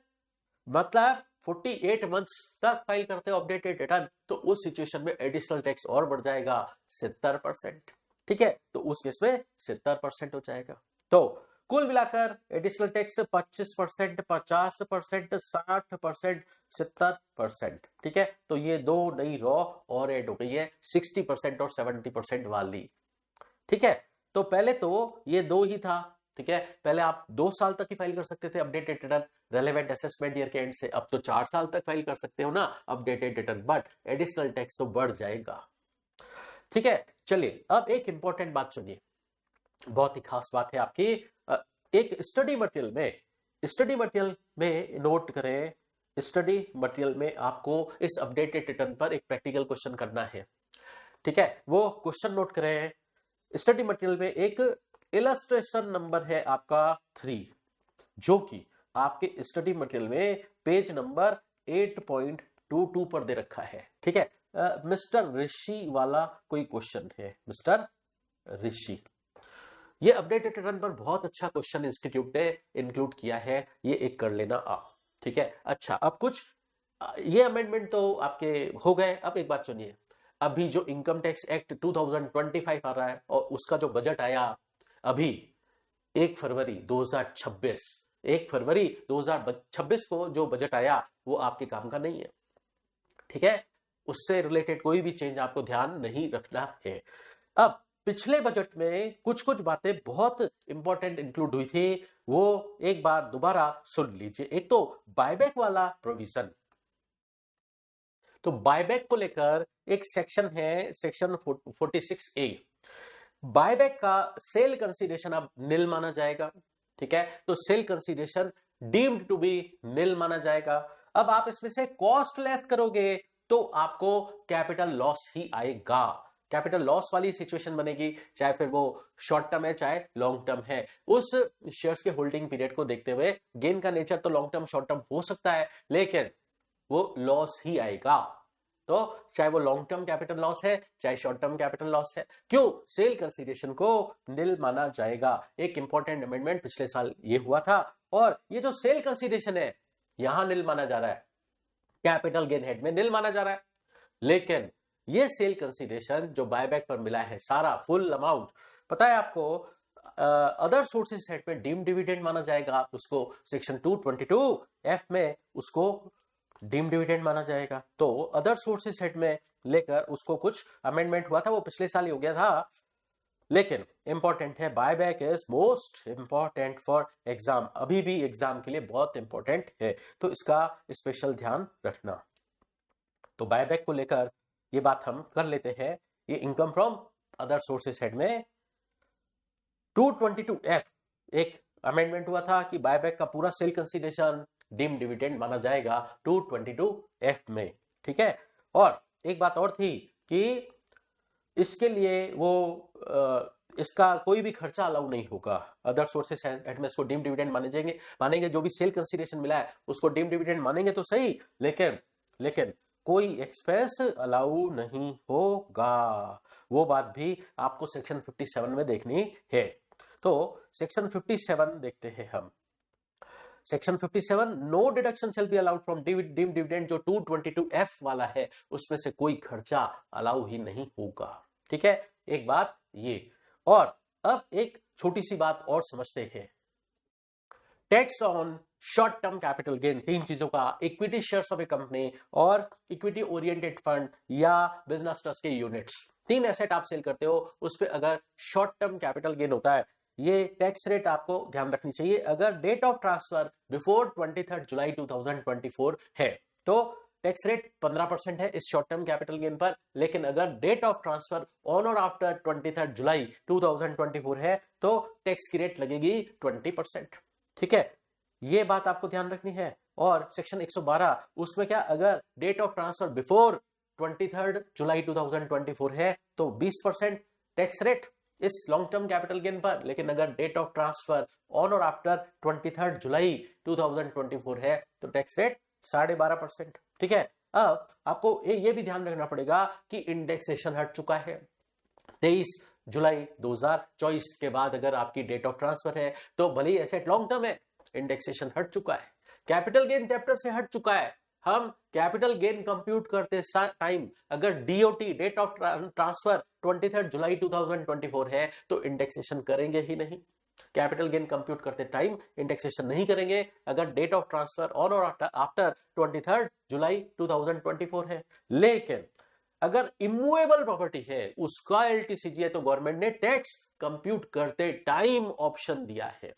मतलब 48 मंथ्स तक फाइल करते हो अपडेटेड रिटर्न, तो उस सिचुएशन में एडिशनल टैक्स और बढ़ जाएगा 70%। ठीक है, तो उस केस में 70% हो जाएगा। तो कुल मिलाकर एडिशनल टैक्स 25%, 50%, 60%, 70%। ठीक है, तो ये दो नई रॉ और ऐड हो गई है 60% और 70% वाली। ठीक है, तो पहले तो ये दो ही था। ठीक है, पहले आप 2 साल तक ही फाइल कर सकते थे updated return relevant assessment year के एंड से, अब तो 4 साल तक फाइल कर सकते हो ना updated return, but additional tax तो बढ़ जाएगा। ठीक है, चलिए अब एक इंपॉर्टेंट बात सुनिए, बहुत ही खास बात है आपकी। एक स्टडी मटेरियल में नोट करें, स्टडी मटेरियल में आपको इस अपडेटेड रिटर्न पर एक प्रैक्टिकल क्वेश्चन करना है। ठीक है, वो क्वेश्चन नोट करें। स्टडी मटेरियल में एक इलस्ट्रेशन नंबर है आपका 3, जो कि आपके स्टडी मटेरियल में पेज नंबर 8.22 पर दे रखा है। ठीक है, मिस्टर ऋषि वाला कोई क्वेश्चन है, मिस्टर ऋषि। ये अपडेटेड रिटर्न पर बहुत अच्छा क्वेश्चन इंस्टीट्यूट ने इंक्लूड किया है, ये एक कर लेना आप। ठीक है, अच्छा अब कुछ ये अमेंडमेंट तो आपके हो गए। अब एक बात सुनिए, अभी जो इनकम टैक्स एक्ट 2025 आ रहा है और उसका जो बजट आया अभी 1 फरवरी 2026 को जो बजट आया वो आपके काम का नहीं है। ठीक है, उससे रिलेटेड कोई भी चेंज आपको ध्यान नहीं रखना है। अब पिछले बजट में कुछ कुछ बातें बहुत इंपॉर्टेंट इंक्लूड हुई थी, वो एक बार दोबारा सुन लीजिए। एक तो बायबैक वाला प्रोविजन, तो बायबैक को लेकर एक सेक्शन है, सेक्शन 46A। बायबैक का सेल कंसीडरेशन अब निल माना जाएगा। ठीक है, तो sale consideration deemed to be nil माना जाएगा। अब आप इसमें से कॉस्ट लेस करोगे तो आपको कैपिटल लॉस ही आएगा। कैपिटल लॉस वाली सिचुएशन बनेगी, चाहे फिर वो शॉर्ट टर्म है चाहे लॉन्ग टर्म है। उस शेयर्स के होल्डिंग पीरियड को देखते हुए गेन का नेचर तो लॉन्ग टर्म शॉर्ट टर्म हो सकता है, लेकिन वो लॉस ही आएगा। तो चाहे वो लॉन्ग टर्म कैपिटल लॉस है चाहे शॉर्ट टर्म कैपिटल लॉस है, क्यों, सेल कंसीडरेशन को निल माना जाएगा। एक इंपॉर्टेंट अमेंडमेंट पिछले साल ये हुआ था, और ये जो सेल कंसीडरेशन है यहां निल माना जा रहा है, कैपिटल गेन हेड में निल माना जा रहा है। लेकिन ये सेल कंसीडरेशन जो बायबैक पर मिला है सारा फुल अमाउंट, पता है आपको, अदर सोर्सेज हेड में डीम डिविडेंड माना जाएगा, उसको सेक्शन 222F में उसको डीम डिविडेंड माना जाएगा। तो अदर सोर्सेज हेड में लेकर उसको कुछ अमेंडमेंट हुआ था, वो पिछले साल ही हो गया था, लेकिन इंपॉर्टेंट है। Buyback is most important for exam, अभी भी एग्जाम के लिए बहुत इंपॉर्टेंट है, तो इसका स्पेशल ध्यान रखना। तो बायबैक को लेकर ये बात हम कर लेते हैं। ये income from other sources head में 222F एक अमेंडमेंट हुआ था कि बायबैक का पूरा सेल कंसीडरेशन डीम डिविडेंड माना जाएगा 222F में। ठीक है, और एक बात और थी कि इसके लिए वो इसका कोई भी खर्चा अलाउ नहीं होगा। अदर सोर्सेस हेड में इसको डीम डिविडेंड मानेंगे, जो भी सेल कंसीडरेशन मिला है उसको डीम डिविडेंड मानेंगे तो सही, लेकिन कोई एक्सपेंस अलाउ नहीं होगा। वो बात भी आपको सेक्शन 57 में देखनी है। तो सेक्शन 57 देखते हैं हम। Section 57, no deduction shall be allowed from deemed dividend, जो 222F वाला है उसमें से कोई खर्चा अलाउ ही नहीं होगा। ठीक है, एक बात ये। और अब एक छोटी सी बात और समझते हैं, tax on short term capital gain, 3 चीजों का, equity shares of A company और इक्विटी ओरिएंटेड फंड या बिजनेस ट्रस्ट के यूनिट्स, 3 एसेट आप सेल करते हो, उस पर अगर शॉर्ट टर्म कैपिटल गेन होता है, ये टैक्स रेट आपको ध्यान रखनी चाहिए। अगर डेट ऑफ ट्रांसफर बिफोर 23 जुलाई 2024 है तो टैक्स रेट 15% है इस शॉर्ट टर्म कैपिटल गेन पर, लेकिन अगर डेट ऑफ ट्रांसफर ऑन और आफ्टर 23 जुलाई 2024 है तो टैक्स की रेट लगेगी 20%। ठीक है, ये बात आपको ध्यान रखनी है। और सेक्शन 112 उसमें क्या, अगर डेट ऑफ ट्रांसफर बिफोर 23 जुलाई 2024 है तो 20% टैक्स रेट, इस लॉन्ग टर्म कैपिटल गेन पर, लेकिन अगर डेट ऑफ ट्रांसफर ऑन और आफ्टर 23 जुलाई 2024 है तो टैक्स रेट 12.5%। ठीक है, अब आपको ये भी ध्यान रखना पड़ेगा कि इंडेक्सेशन हट चुका है। 23 जुलाई 2024 के बाद अगर आपकी डेट ऑफ ट्रांसफर है तो भले ही एसेट लॉन्ग टर्म है, इंडेक्सेशन हट चुका है, कैपिटल गेन चैप्टर से हट चुका है। हम कैपिटल गेन कंप्यूट करते टाइम अगर डीओटी डेट ऑफ ट्रांसफर 23 जुलाई 2024 है तो इंडेक्सेशन करेंगे ही नहीं। कैपिटल गेन कंप्यूट करते टाइम इंडेक्सेशन नहीं करेंगे अगर डेट ऑफ ट्रांसफर ऑन और आफ्टर 23 जुलाई 2024 है। लेकिन अगर इमूवेबल प्रॉपर्टी है उसका एलटीसीजी है तो गवर्नमेंट ने टैक्स कंप्यूट करते टाइम ऑप्शन दिया है।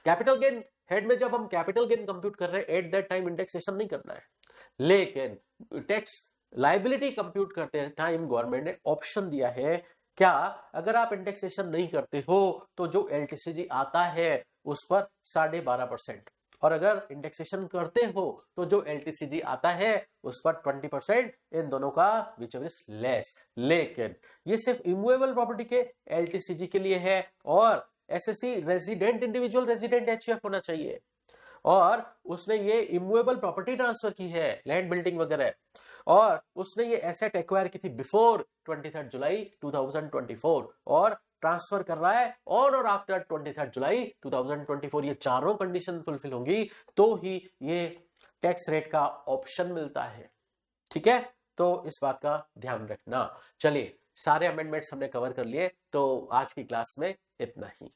कैपिटल गेन हेड में जब हम कैपिटल गेन कंप्यूट कर रहे हैं एट दैट टाइम इंडेक्सेशन नहीं करना है, लेकिन टैक्स लायबिलिटी कंप्यूट करते टाइम गवर्नमेंट ने ऑप्शन दिया है। क्या अगर आप इंडेक्सेशन नहीं करते हो तो जो एलटीसीजी आता है उस पर 12.5%, और अगर इंडेक्सेशन करते हो तो जो एलटीसीजी आता है उस पर 20%, इन दोनों का विच इज लेस। लेकिन ये सिर्फ इमूवेबल प्रॉपर्टी के एलटीसीजी के लिए है, और SSC resident individual resident HUF होना चाहिए, और उसने ये इमूवेबल प्रॉपर्टी ट्रांसफर की है, लैंड बिल्डिंग वगैरह, और उसने ये एसेट एक्वायर की थी बिफोर 23 जुलाई 2024 और ट्रांसफर कर रहा है ऑन और आफ्टर 23 जुलाई 2024। ये चारों कंडीशन फुलफिल होंगी तो ही ये टैक्स रेट का ऑप्शन मिलता है। ठीक है, तो इस बात का ध्यान रखना। चलिए, सारे अमेंडमेंट्स हमने कवर कर लिए, तो आज की क्लास में इतना ही।